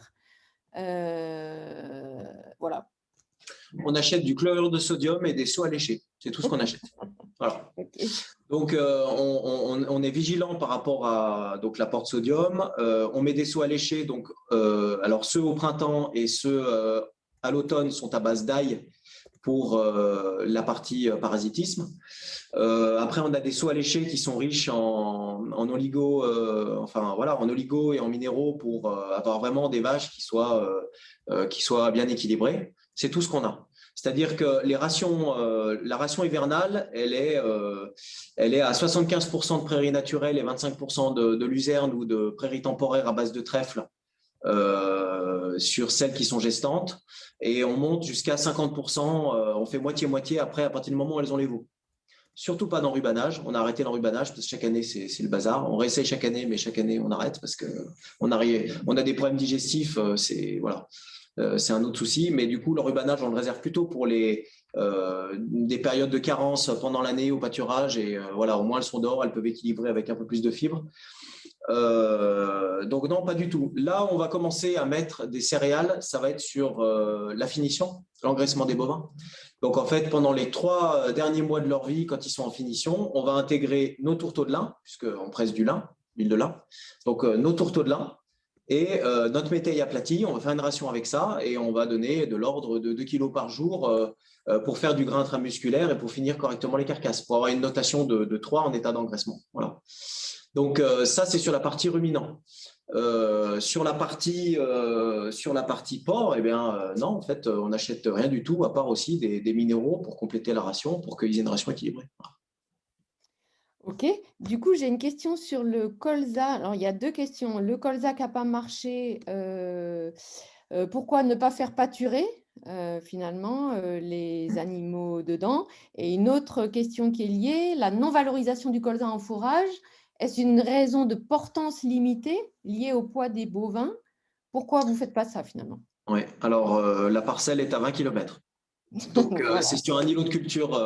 Voilà. On achète du chlorure de sodium et des seaux alléchés. C'est tout ce qu'on achète. Voilà. Okay. Donc, on est vigilant par rapport à donc, l'apport de sodium. On met des seaux alléchés. Donc, alors, ceux au printemps et ceux à l'automne sont à base d'ail pour la partie parasitisme. Après, on a des seaux alléchés qui sont riches en oligo, en oligo et en minéraux pour avoir vraiment des vaches qui soient bien équilibrées. C'est tout ce qu'on a. C'est-à-dire que la ration hivernale, elle est à 75% de prairies naturelles et 25% de luzerne ou de prairies temporaires à base de trèfle sur celles qui sont gestantes. Et on monte jusqu'à 50%, on fait moitié-moitié après à partir du moment où elles ont les veaux. Surtout pas d'enrubanage. On a arrêté l'enrubanage parce que chaque année, c'est le bazar. On réessaye chaque année, mais chaque année, on arrête parce qu'on a des problèmes digestifs. Voilà. C'est un autre souci, mais du coup, le rubanage, on le réserve plutôt pour des périodes de carence pendant l'année au pâturage. Et voilà, au moins, elles sont dehors, elles peuvent équilibrer avec un peu plus de fibres. Donc, non, pas du tout. Là, on va commencer à mettre des céréales. Ça va être sur la finition, l'engraissement des bovins. Donc, en fait, pendant les 3 derniers mois de leur vie, quand ils sont en finition, on va intégrer nos tourteaux de lin, puisqu'on presse du lin, l'huile de lin. Donc, nos tourteaux de lin. Et notre métaille aplatie, on va faire une ration avec ça et on va donner de l'ordre de 2 kg par jour pour faire du grain intramusculaire et pour finir correctement les carcasses, pour avoir une notation de 3 en état d'engraissement. Voilà. Donc, ça, c'est sur la partie ruminant. Sur la partie porc, eh bien, non, en fait, on n'achète rien du tout, à part aussi des minéraux pour compléter la ration, pour qu'ils aient une ration équilibrée. Voilà. Ok, du coup, j'ai une question sur le colza. Alors, il y a 2 questions. Le colza qui n'a pas marché, pourquoi ne pas faire pâturer finalement les animaux dedans? Et une autre question qui est liée, la non-valorisation du colza en fourrage, est-ce une raison de portance limitée liée au poids des bovins? Pourquoi vous ne faites pas ça finalement? Oui, alors la parcelle est à 20 km. Donc, Voilà. c'est sur un îlot de culture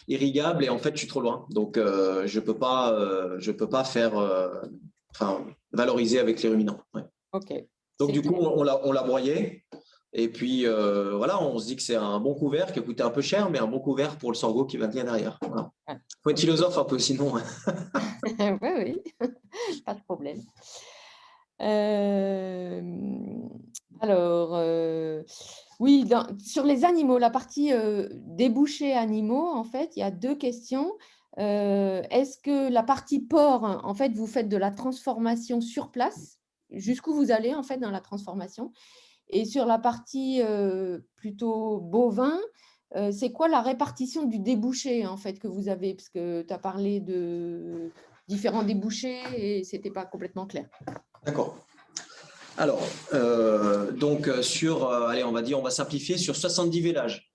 irrigable et en fait, je suis trop loin. Donc, je peux pas faire valoriser avec les ruminants. Ouais. Ok. Donc, C'est du coup, clair. on l'a broyé. Et puis, voilà, on se dit que c'est un bon couvert qui a coûté un peu cher, mais un bon couvert pour le sorgho qui va venir derrière. Voilà. Ouais. Faut être philosophe un peu, sinon. Oui, pas de problème. Alors, oui, sur les animaux, la partie débouchés animaux, en fait, il y a 2 questions. Est-ce que la partie porc, en fait, vous faites de la transformation sur place? Jusqu'où vous allez, en fait, dans la transformation? Et sur la partie plutôt bovin, c'est quoi la répartition du débouché, en fait, que vous avez? Parce que tu as parlé de différents débouchés et ce n'était pas complètement clair. D'accord. Alors, donc, allez, on va simplifier, sur 70 vélages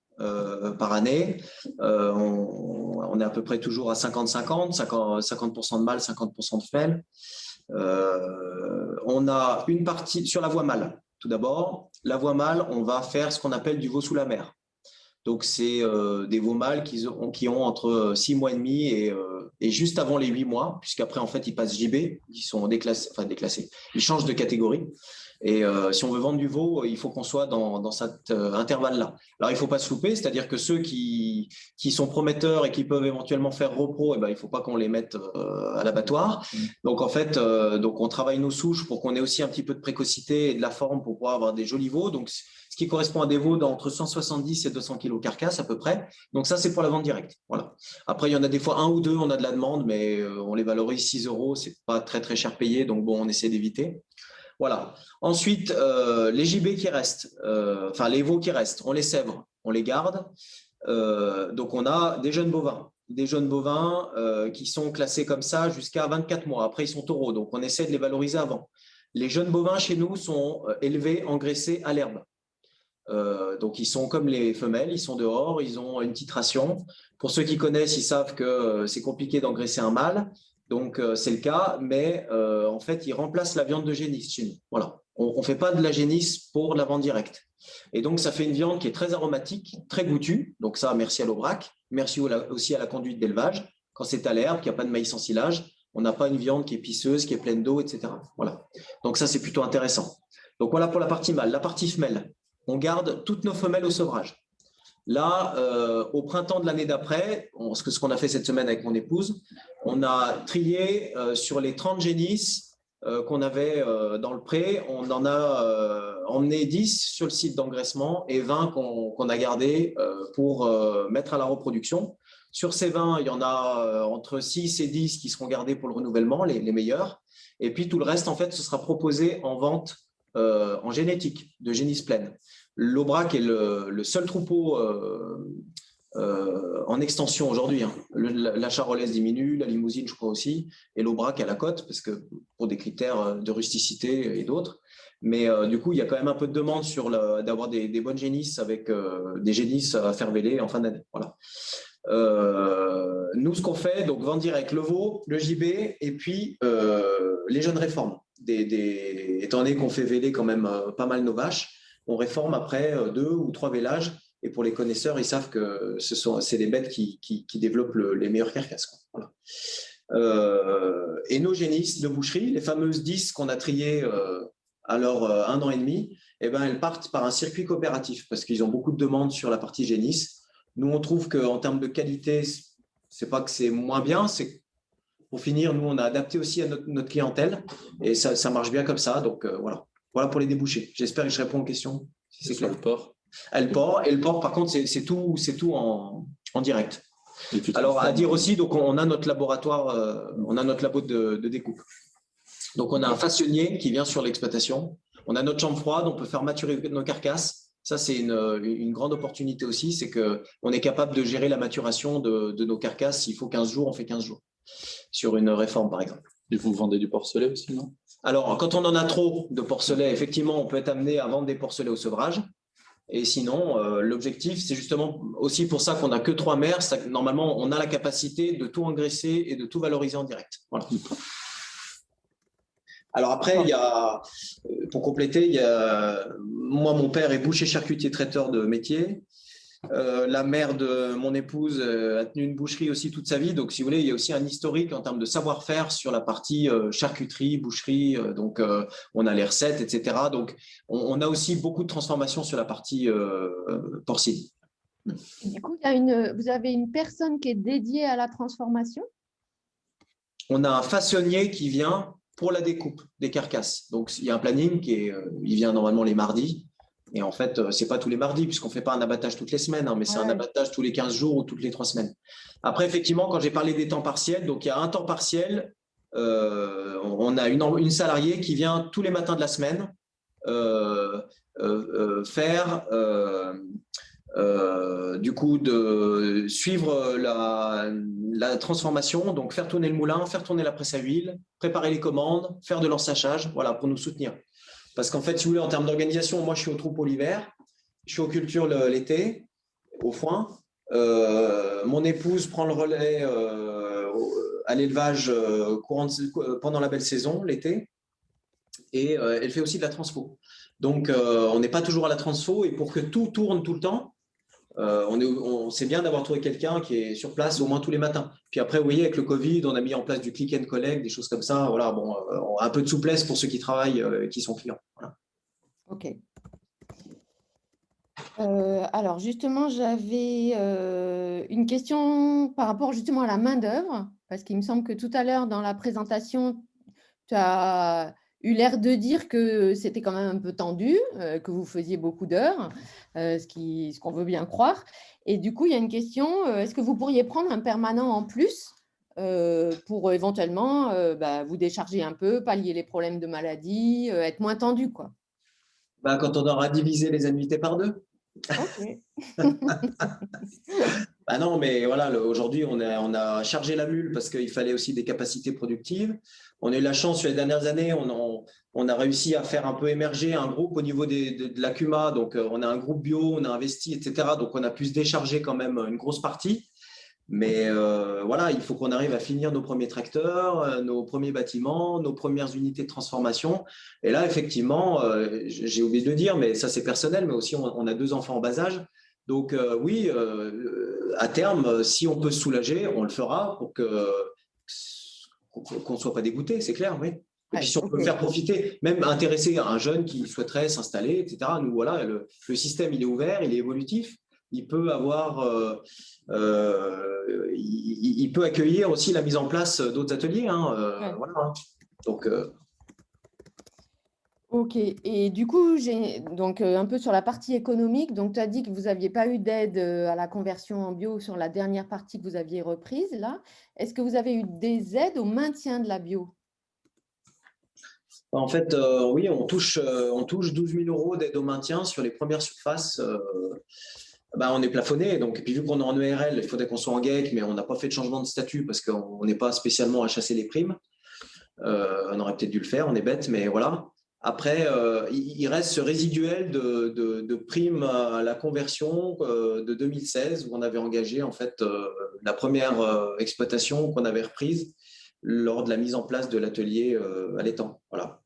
par année, on est à peu près toujours à 50-50, 50% de mâles, 50% de femelles. On a une partie sur la voie mâle. Tout d'abord, la voie mâle, on va faire ce qu'on appelle du veau sous la mer. Donc, c'est des veaux mâles qui ont entre 6 mois et demi et juste avant les 8 mois, puisqu'après, en fait, ils passent JB, ils sont déclassés. Ils changent de catégorie. Et si on veut vendre du veau, il faut qu'on soit dans cet intervalle-là. Alors, il ne faut pas se louper, c'est-à-dire que ceux qui sont prometteurs et qui peuvent éventuellement faire repro, il ne faut pas qu'on les mette à l'abattoir. Donc, en fait, on travaille nos souches pour qu'on ait aussi un petit peu de précocité et de la forme pour pouvoir avoir des jolis veaux. Donc, ce ce qui correspond à des veaux d'entre 170 et 200 kg carcasse à peu près. Donc ça, c'est pour la vente directe. Voilà. Après, il y en a des fois un ou deux, on a de la demande, mais on les valorise 6 €, c'est pas très très cher payé, donc bon, on essaie d'éviter. Voilà. Ensuite, les JB qui restent, enfin les veaux qui restent, on les sèvre, on les garde. Donc on a des jeunes bovins qui sont classés comme ça jusqu'à 24 mois. Après, ils sont taureaux, donc on essaie de les valoriser avant. Les jeunes bovins chez nous sont élevés, engraissés à l'herbe. Donc ils sont comme les femelles, ils sont dehors, ils ont une petite ration. Pour ceux qui connaissent, ils savent que c'est compliqué d'engraisser un mâle. Donc, c'est le cas, mais en fait, ils remplacent la viande de génisse chez nous. Voilà. On ne fait pas de la génisse pour la vente directe. Et donc, ça fait une viande qui est très aromatique, très goûtue. Donc, ça, merci à l'aubrac. Merci aussi à la conduite d'élevage. Quand c'est à l'herbe, qu'il n'y a pas de maïs en silage, on n'a pas une viande qui est pisseuse, qui est pleine d'eau, etc. Voilà. Donc, ça, c'est plutôt intéressant. Donc, voilà pour la partie mâle. La partie femelle, on garde toutes nos femelles au sevrage. Là, au printemps de l'année d'après, ce qu'on a fait cette semaine avec mon épouse, on a trié sur les 30 génisses qu'on avait dans le pré, on en a emmené 10 sur le site d'engraissement et 20 qu'on a gardés pour mettre à la reproduction. Sur ces 20, il y en a entre 6 et 10 qui seront gardés pour le renouvellement, les meilleurs. Et puis tout le reste, en fait, ce sera proposé en vente en génétique, de génisse pleine. L'Aubrac est le seul troupeau en extension aujourd'hui. Hein. La charolaise diminue, la limousine, je crois aussi, et l'Aubrac à la côte, parce que pour des critères de rusticité et d'autres. Mais du coup, il y a quand même un peu de demande sur d'avoir des bonnes génisses avec des génisses à faire véler en fin d'année. Voilà. Nous, ce qu'on fait, donc vente directe, le veau, le JB, et puis les jeunes réformes. Étant donné qu'on fait véler quand même pas mal nos vaches, on réforme après 2 ou 3 vélages. Et pour les connaisseurs, ils savent que c'est des bêtes qui développent les meilleures carcasses. Voilà. Et nos génisses de boucherie, les fameuses 10 qu'on a triées à leur 1 an et demi, eh ben, elles partent par un circuit coopératif parce qu'ils ont beaucoup de demandes sur la partie génisse. Nous, on trouve qu'en termes de qualité, c'est pas que c'est moins bien, c'est pour finir, nous, on a adapté aussi à notre clientèle et ça marche bien comme ça. Donc, voilà. Voilà pour les débouchés. J'espère que je réponds aux questions. Si c'est clair. Le porc. Et le porc, par contre, c'est tout en direct. Alors, à dire aussi, donc on a notre laboratoire, on a notre labo de découpe. Donc, on a un façonnier qui vient sur l'exploitation. On a notre chambre froide, on peut faire maturer nos carcasses. Ça, c'est une grande opportunité aussi, c'est qu'on est capable de gérer la maturation de nos carcasses. S'il faut 15 jours, on fait 15 jours sur une réforme, par exemple. Et vous vendez du porcelet aussi, non? Alors, quand on en a trop de porcelets, effectivement, on peut être amené à vendre des porcelets au sevrage. Et sinon, l'objectif, c'est justement aussi pour ça qu'on n'a que 3 mères. Normalement, on a la capacité de tout engraisser et de tout valoriser en direct. Voilà. Alors après, pour compléter, moi, mon père est boucher, charcutier, traiteur de métier. La mère de mon épouse a tenu une boucherie aussi toute sa vie. Donc, si vous voulez, il y a aussi un historique en termes de savoir-faire sur la partie charcuterie, boucherie. Donc, on a les recettes, etc. Donc, on a aussi beaucoup de transformations sur la partie porcine. Du coup, vous avez une personne qui est dédiée à la transformation? On a un façonnier qui vient pour la découpe des carcasses. Donc, il y a un planning il vient normalement les mardis. Et en fait, ce n'est pas tous les mardis, puisqu'on ne fait pas un abattage toutes les semaines, hein, mais c'est un abattage tous les 15 jours ou toutes les 3 semaines. Après, effectivement, quand j'ai parlé des temps partiels, donc il y a un temps partiel, on a une salariée qui vient tous les matins de la semaine faire, du coup, de suivre la transformation, donc faire tourner le moulin, faire tourner la presse à huile, préparer les commandes, faire de l'ensachage, voilà, pour nous soutenir. Parce qu'en fait, si vous voulez, en termes d'organisation, moi, je suis au troupeau l'hiver, je suis aux cultures l'été, au foin. Mon épouse prend le relais à l'élevage pendant la belle saison, l'été. Et elle fait aussi de la transfo. Donc, on n'est pas toujours à la transfo. Et pour que tout tourne tout le temps, c'est bien d'avoir trouvé quelqu'un qui est sur place au moins tous les matins. Puis après, vous voyez, avec le Covid, on a mis en place du click and collect, des choses comme ça. Voilà, bon, un peu de souplesse pour ceux qui travaillent, qui sont clients. Voilà. OK. Alors, justement, j'avais une question par rapport justement à la main-d'œuvre, parce qu'il me semble que tout à l'heure, dans la présentation, tu as eu l'air de dire que c'était quand même un peu tendu, que vous faisiez beaucoup d'heures, ce qu'on veut bien croire. Et du coup, il y a une question, est-ce que vous pourriez prendre un permanent en plus pour éventuellement vous décharger un peu, pallier les problèmes de maladie, être moins tendu, quoi. Quand on aura divisé les annuités par 2. Ok. Non, mais voilà, aujourd'hui, on a chargé la mule parce qu'il fallait aussi des capacités productives. On a eu la chance, sur les dernières années, on a réussi à faire un peu émerger un groupe au niveau de la CUMA. Donc, on a un groupe bio, on a investi, etc. Donc, on a pu se décharger quand même une grosse partie. Mais voilà, il faut qu'on arrive à finir nos premiers tracteurs, nos premiers bâtiments, nos premières unités de transformation. Et là, effectivement, j'ai oublié de le dire, mais ça c'est personnel, mais aussi on a 2 enfants en bas âge. Donc oui, à terme, si on peut se soulager, on le fera pour qu'on ne soit pas dégoûté, c'est clair, oui. Et puis si on peut faire profiter, même intéresser un jeune qui souhaiterait s'installer, etc. Nous, voilà, le système, il est ouvert, il est évolutif. Il peut avoir, il peut accueillir aussi la mise en place d'autres ateliers. Voilà. Donc, Ok, et du coup, j'ai donc un peu sur la partie économique, donc tu as dit que vous n'aviez pas eu d'aide à la conversion en bio sur la dernière partie que vous aviez reprise, là. Est-ce que vous avez eu des aides au maintien de la bio? En fait, oui, on touche 12 000 € d'aide au maintien sur les premières surfaces. On est plafonné, donc, et puis vu qu'on est en ERL, il faudrait qu'on soit en GEC, mais on n'a pas fait de changement de statut parce qu'on n'est pas spécialement à chasser les primes. On aurait peut-être dû le faire, on est bête, mais voilà. Après, il reste ce résiduel de primes à la conversion de 2016 où on avait engagé en fait la première exploitation qu'on avait reprise lors de la mise en place de l'atelier à l'étang. Voilà.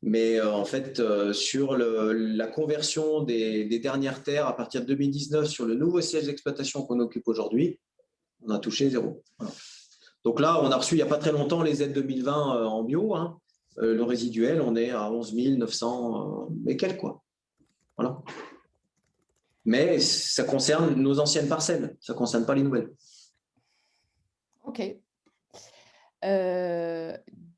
Mais en fait, sur la conversion des dernières terres à partir de 2019 sur le nouveau siège d'exploitation qu'on occupe aujourd'hui, on a touché 0. Voilà. Donc là, on a reçu il n'y a pas très longtemps les aides 2020 en bio. Le résiduel, on est à 11 900 et quelques, quoi. Voilà. Mais ça concerne nos anciennes parcelles, ça ne concerne pas les nouvelles. Ok.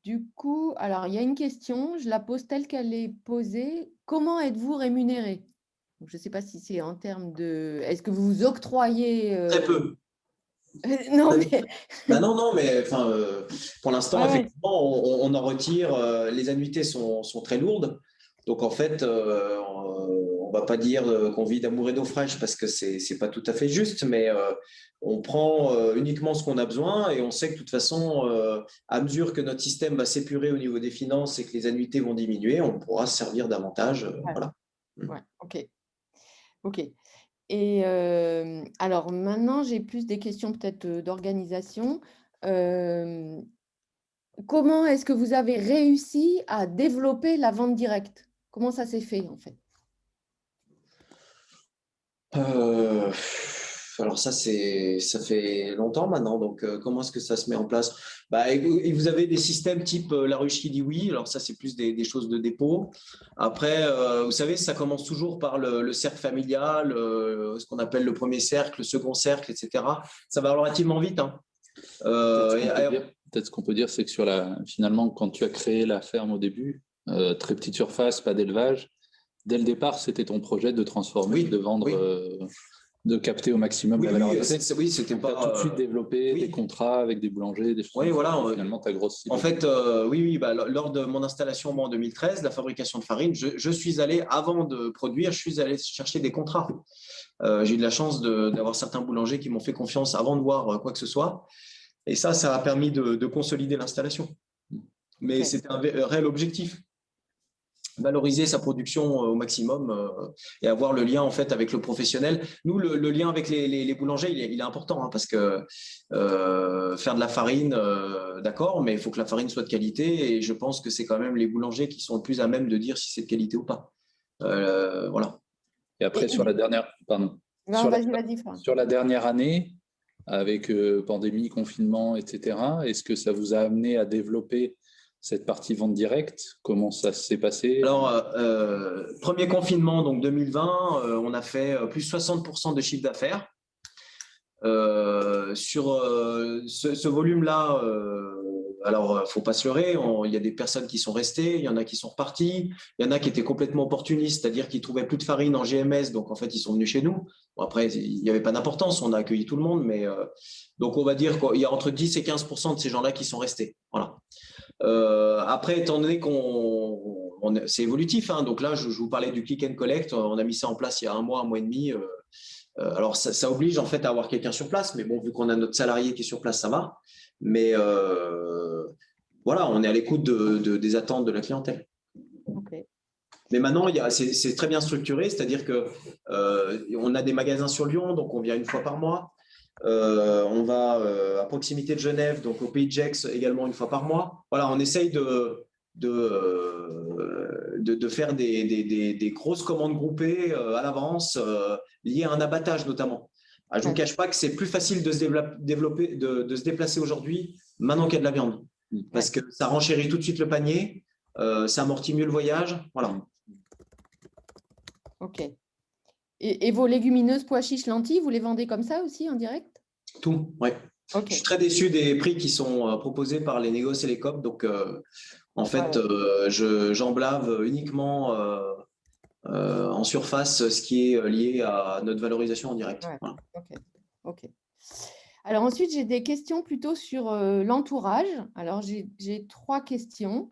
Du coup, alors il y a une question, je la pose telle qu'elle est posée. Comment êtes-vous rémunéré? Je ne sais pas si c'est en termes de… Est-ce que vous vous octroyez… Très peu. Non, mais… non, mais pour l'instant, Ouais. effectivement, on en retire. Les annuités sont très lourdes. Donc, en fait, on ne va pas dire qu'on vit d'amour et d'eau fraîche parce que ce n'est pas tout à fait juste, mais on prend uniquement ce qu'on a besoin et on sait que de toute façon, à mesure que notre système va s'épurer au niveau des finances et que les annuités vont diminuer, on pourra se servir davantage. Ouais. Voilà. Ouais, ok. Ok. Et alors maintenant, j'ai plus des questions peut-être d'organisation. Comment est-ce que vous avez réussi à développer la vente directe? Comment ça s'est fait en fait? Alors ça fait longtemps maintenant, donc comment est-ce que ça se met en place? Et vous avez des systèmes type La Ruche qui dit oui, alors ça c'est plus des choses de dépôt. Après, vous savez, ça commence toujours par le cercle familial, ce qu'on appelle le premier cercle, le second cercle, etc. Ça va relativement vite. Peut-être ce qu'on peut dire, c'est que finalement, quand tu as créé la ferme au début, très petite surface, pas d'élevage, dès le départ, c'était ton projet de transformer, de vendre, de capter au maximum la valeur ajoutée. Oui, c'était pas… tout de suite développé des contrats avec des boulangers, des choses. Oui, voilà. Finalement, tu as grossi. En fait, lors de mon installation en 2013, la fabrication de farine, je suis allé, avant de produire, je suis allé chercher des contrats. J'ai eu de la chance d'avoir certains boulangers qui m'ont fait confiance avant de voir quoi que ce soit. Et ça a permis de consolider l'installation. Mais c'était un réel objectif. Valoriser sa production au maximum et avoir le lien en fait avec le professionnel. Nous, le lien avec les boulangers, il est important parce que faire de la farine, d'accord, mais il faut que la farine soit de qualité et je pense que c'est quand même les boulangers qui sont le plus à même de dire si c'est de qualité ou pas. Voilà. Et après, sur la dernière, sur la dernière année, avec pandémie, confinement, etc., est-ce que ça vous a amené à développer cette partie vente directe? Comment ça s'est passé? Alors, premier confinement, donc 2020, on a fait plus 60% de chiffre d'affaires. Sur ce volume-là, alors, faut pas se leurrer, il y a des personnes qui sont restées, il y en a qui sont reparties, il y en a qui étaient complètement opportunistes, c'est-à-dire qu'ils trouvaient plus de farine en GMS, donc en fait, ils sont venus chez nous. Bon, après, il n'y avait pas d'importance, on a accueilli tout le monde, mais donc on va dire qu'il y a entre 10 et 15% de ces gens-là qui sont restés. Voilà. Après, étant donné c'est évolutif, hein, donc là, je vous parlais du click and collect, on a mis ça en place il y a un mois et demi. Alors, ça oblige en fait à avoir quelqu'un sur place, mais bon, vu qu'on a notre salarié qui est sur place, ça va. Mais voilà, on est à l'écoute des attentes de la clientèle. Okay. Mais maintenant, c'est très bien structuré, c'est-à-dire qu'on a des magasins sur Lyon, donc on vient une fois par mois. On va à proximité de Genève, donc au Pays de Gex également une fois par mois. Voilà, on essaye de faire des grosses commandes groupées à l'avance, liées à un abattage notamment. Je ne vous cache pas que c'est plus facile de se déplacer aujourd'hui maintenant qu'il y a de la viande, parce que ça renchérit tout de suite le panier, ça amortit mieux le voyage. Voilà. Ok. Et vos légumineuses, pois chiches, lentilles, vous les vendez comme ça aussi en direct? Tout, ouais. Okay. Je suis très déçu des prix qui sont proposés par les négoces et les coop. Donc, en fait, j'en blave uniquement en surface ce qui est lié à notre valorisation en direct. Ouais. Voilà. Ok. Alors ensuite, j'ai des questions plutôt sur l'entourage. Alors, j'ai 3 questions.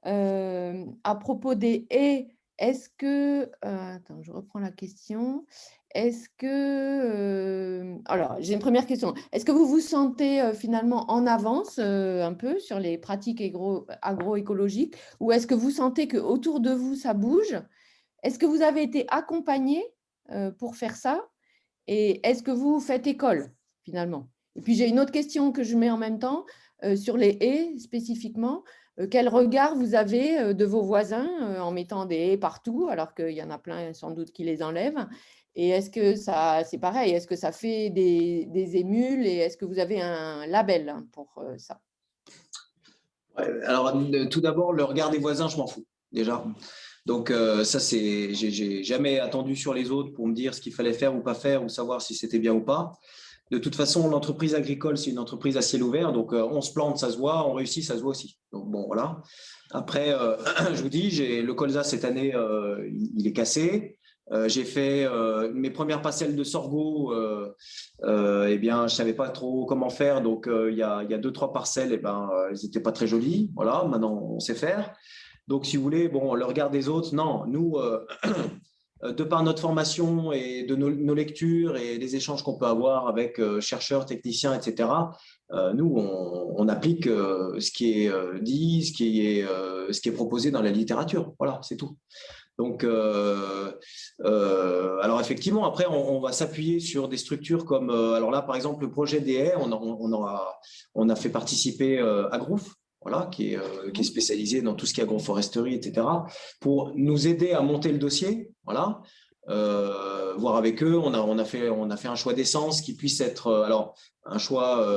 À propos des haies, est-ce que… attends, je reprends la question. Est-ce que… alors, j'ai une première question. Est-ce que vous vous sentez finalement en avance un peu sur les pratiques agroécologiques, ou est-ce que vous sentez qu'autour de vous, ça bouge? Est-ce que vous avez été accompagné pour faire ça? Et est-ce que vous faites école finalement? Et puis, j'ai une autre question que je mets en même temps sur les haies spécifiquement. Quel regard vous avez de vos voisins en mettant des haies partout, alors qu'il y en a plein sans doute qui les enlèvent? Et est-ce que ça, c'est pareil, est-ce que ça fait des émules, et est-ce que vous avez un label pour ça? Ouais, alors, tout d'abord, le regard des voisins, je m'en fous déjà. Donc, ça, j'ai jamais attendu sur les autres pour me dire ce qu'il fallait faire ou pas faire, ou savoir si c'était bien ou pas. De toute façon, l'entreprise agricole, c'est une entreprise à ciel ouvert. Donc, on se plante, ça se voit. On réussit, ça se voit aussi. Donc, bon, voilà. Après, je vous dis, le colza, cette année, il est cassé. J'ai fait mes premières parcelles de sorgho. Eh bien, je ne savais pas trop comment faire. Donc, il y a 2-3 parcelles, eh ben, elles n'étaient pas très jolies. Voilà, maintenant, on sait faire. Donc, si vous voulez, bon, le regard des autres, non. Nous, de par notre formation et de nos lectures et les échanges qu'on peut avoir avec chercheurs, techniciens, etc., nous, on applique ce qui est dit, ce qui est proposé dans la littérature. Voilà, c'est tout. Donc, alors effectivement, après, on va s'appuyer sur des structures comme, alors là, par exemple, le projet des haies, on a fait participer Agrouf, voilà, qui est spécialisé dans tout ce qui est agroforesterie, etc., pour nous aider à monter le dossier, voilà. Voir avec eux, on a fait un choix d'essence qui puisse être alors un choix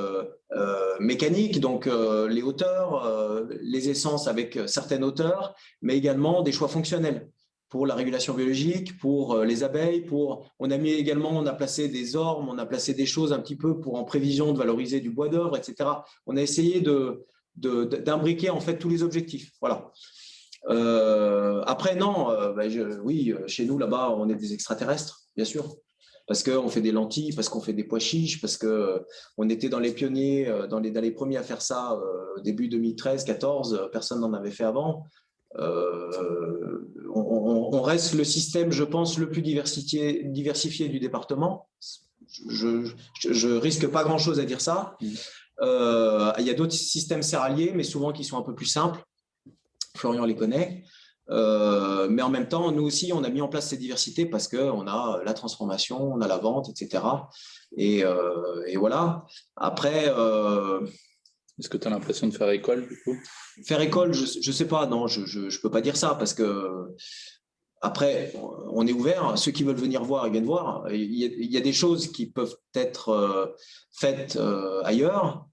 mécanique, donc les hauteurs, les essences avec certaines hauteurs, mais également des choix fonctionnels pour la régulation biologique, pour les abeilles, on a placé des ormes, on a placé des choses un petit peu pour en prévision de valoriser du bois d'œuvre, etc. On a essayé d'imbriquer en fait tous les objectifs. Voilà. Après, non, oui, chez nous, là-bas, on est des extraterrestres, bien sûr. Parce qu'on fait des lentilles, parce qu'on fait des pois chiches, parce qu'on était dans les pionniers, dans les premiers à faire ça, début 2013-14, personne n'en avait fait avant. On reste le système, je pense, le plus diversifié du département. Je risque pas grand-chose à dire ça. Il y a d'autres systèmes céréaliers, mais souvent qui sont un peu plus simples. Florian les connaît. Mais en même temps, nous aussi, on a mis en place ces diversités parce qu'on a la transformation, on a la vente, etc. Et voilà. Après… Est-ce que tu as l'impression de faire école, du coup? Faire école, je ne sais pas. Non, je ne peux pas dire ça parce que… Après, on est ouvert. Ceux qui veulent venir voir, ils viennent voir. Il y a des choses qui peuvent être faites ailleurs,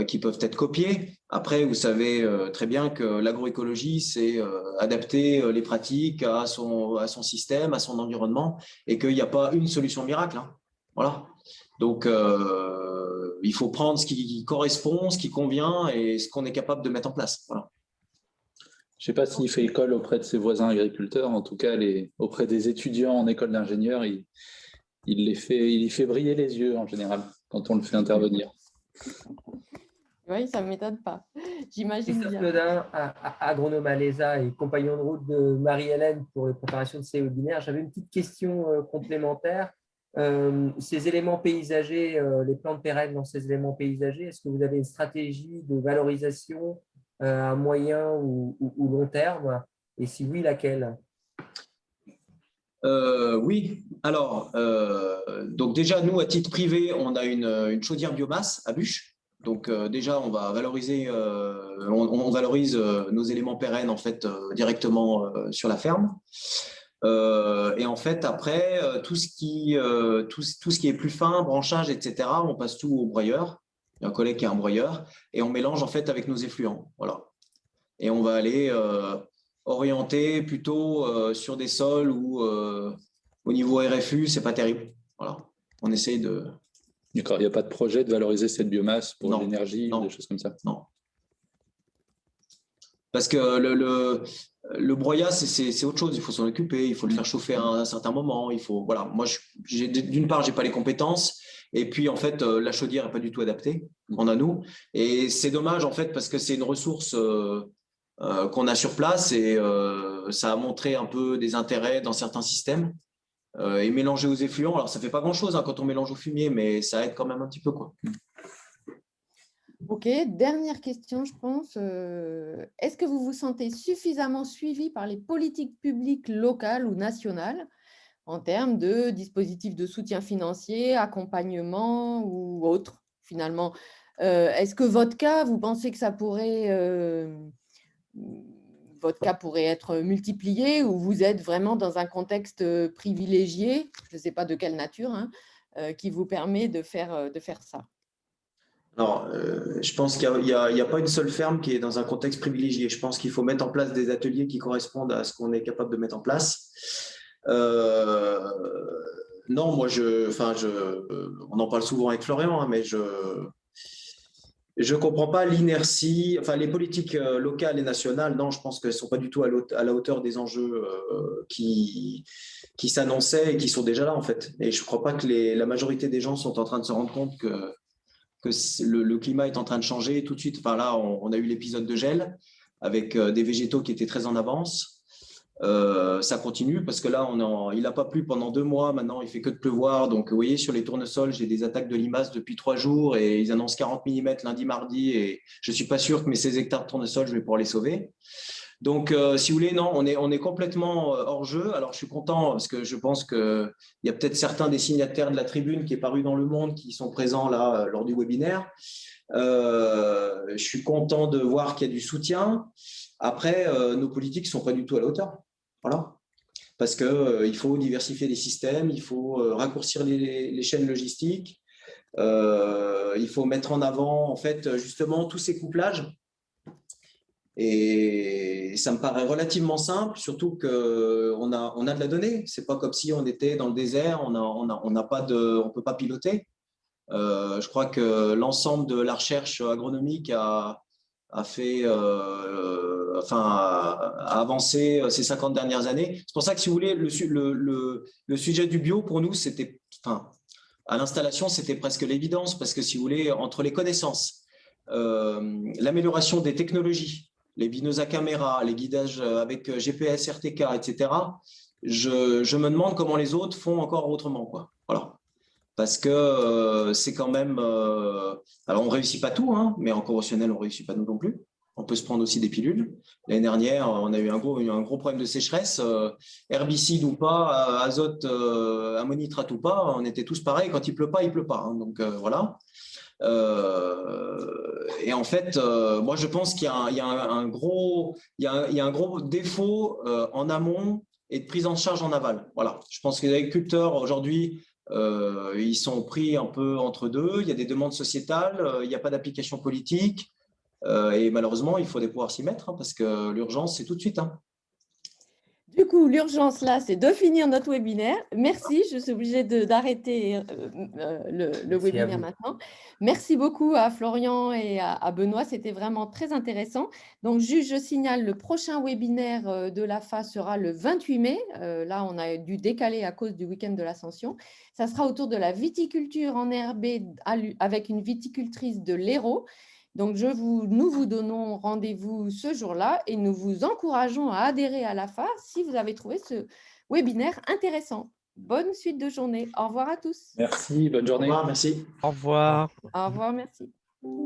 qui peuvent être copiées. Après, vous savez très bien que l'agroécologie, c'est adapter les pratiques à son système, à son environnement, et qu'il n'y a pas une solution miracle. Hein. Voilà. Donc, il faut prendre ce qui correspond, ce qui convient et ce qu'on est capable de mettre en place. Voilà. Je ne sais pas s'il fait école auprès de ses voisins agriculteurs. En tout cas, auprès des étudiants en école d'ingénieur, il y fait briller les yeux en général quand on le fait intervenir. Oui, ça ne m'étonne pas. J'imagine bien. Claudin, agronome à l'ESA et compagnon de route de Marie-Hélène pour les préparations de ces webinaires. J'avais une petite question complémentaire. Ces éléments paysagers, les plantes pérennes dans ces éléments paysagers, est-ce que vous avez une stratégie de valorisation à moyen ou long terme? Et si oui, laquelle? Oui, alors, donc déjà, nous, à titre privé, on a une chaudière biomasse à bûche. Donc déjà, on va valoriser, on valorise nos éléments pérennes en fait directement sur la ferme. Et en fait, après, tout ce qui est plus fin, branchage, etc., on passe tout au broyeur. Il y a un collègue qui a un broyeur et on mélange en fait avec nos effluents. Voilà. Et on va aller orienter plutôt sur des sols où au niveau RFU, c'est pas terrible. Voilà. On essaye de… D'accord, il n'y a pas de projet de valoriser cette biomasse pour l'énergie ou non, des choses comme ça? Non. Parce que le broyat, c'est autre chose. Il faut s'en occuper, il faut le faire chauffer à un certain moment. Il faut, voilà. Moi, d'une part, je n'ai pas les compétences. Et puis, en fait, la chaudière n'est pas du tout adaptée. On a nous. Et c'est dommage, en fait, parce que c'est une ressource qu'on a sur place et ça a montré un peu des intérêts dans certains systèmes. Et mélanger aux effluents, alors ça ne fait pas grand-chose quand on mélange au fumier, mais ça aide quand même un petit peu, quoi. Ok, dernière question, je pense. Est-ce que vous vous sentez suffisamment suivi par les politiques publiques locales ou nationales en termes de dispositifs de soutien financier, accompagnement ou autre, finalement? Est-ce que votre cas, vous pensez que ça pourrait… votre cas pourrait être multiplié ou vous êtes vraiment dans un contexte privilégié, je ne sais pas de quelle nature, hein, qui vous permet de faire ça? Alors, je pense qu'il n'y a pas une seule ferme qui est dans un contexte privilégié. Je pense qu'il faut mettre en place des ateliers qui correspondent à ce qu'on est capable de mettre en place. Non, moi, on en parle souvent avec Florian, hein, mais je ne comprends pas l'inertie. Enfin, les politiques locales et nationales, non, je pense qu'elles ne sont pas du tout à la hauteur des enjeux qui s'annonçaient et qui sont déjà là, en fait. Et je ne crois pas que la majorité des gens sont en train de se rendre compte que le climat est en train de changer tout de suite. Enfin, là, on a eu l'épisode de gel avec des végétaux qui étaient très en avance. Ça continue parce que là, il n'a pas plu pendant 2 mois. Maintenant, il fait que de pleuvoir. Donc, vous voyez, sur les tournesols, j'ai des attaques de limaces depuis 3 jours et ils annoncent 40 mm lundi, mardi. Et je ne suis pas sûr que mes 16 hectares de tournesols, je vais pouvoir les sauver. Donc, si vous voulez, non, on est complètement hors jeu. Alors, je suis content parce que je pense qu'il y a peut-être certains des signataires de la tribune qui est paru dans Le Monde qui sont présents là lors du webinaire. Je suis content de voir qu'il y a du soutien. Après, nos politiques ne sont pas du tout à la hauteur. Voilà. Parce qu'il faut diversifier les systèmes, il faut raccourcir les chaînes logistiques, il faut mettre en avant, en fait, justement, tous ces couplages. Et ça me paraît relativement simple, surtout qu'on a de la donnée. Ce n'est pas comme si on était dans le désert, on ne peut pas piloter. Je crois que l'ensemble de la recherche agronomique a avancé ces 50 dernières années. C'est pour ça que, si vous voulez, le sujet du bio, pour nous, c'était, à l'installation, c'était presque l'évidence, parce que, si vous voulez, entre les connaissances, l'amélioration des technologies, les binômes à caméra, les guidages avec GPS, RTK, etc., je me demande comment les autres font encore autrement, quoi. Voilà. Parce que c'est quand même… alors, on ne réussit pas tout, hein, mais en conventionnel, on ne réussit pas nous non plus. On peut se prendre aussi des pilules. L'année dernière, on a eu un gros problème de sécheresse. Herbicide ou pas, azote, ammonitrate ou pas, on était tous pareils. Quand il ne pleut pas, il ne pleut pas. Hein, donc, voilà. Et en fait, moi, je pense qu'il y a un gros défaut en amont et de prise en charge en aval. Voilà. Je pense que les agriculteurs, aujourd'hui, ils sont pris un peu entre deux. Il y a des demandes sociétales, il n'y a pas d'application politique. Et malheureusement, il faut pouvoir s'y mettre, hein, parce que l'urgence, c'est tout de suite. Hein. Du coup, l'urgence là, c'est de finir notre webinaire. Merci, je suis obligée d'arrêter le Merci à webinaire vous. maintenant. Merci beaucoup à Florian et à Benoît, c'était vraiment très intéressant. Donc, juste, je signale, le prochain webinaire de l'AFA sera le 28 mai. Là, on a dû décaler à cause du week-end de l'Ascension. Ça sera autour de la viticulture en herbe avec une viticultrice de l'Hérault. Donc, nous vous donnons rendez-vous ce jour-là et nous vous encourageons à adhérer à l'AFA si vous avez trouvé ce webinaire intéressant. Bonne suite de journée. Au revoir à tous. Merci, bonne Au journée. revoir, merci. Au revoir. Au revoir, merci.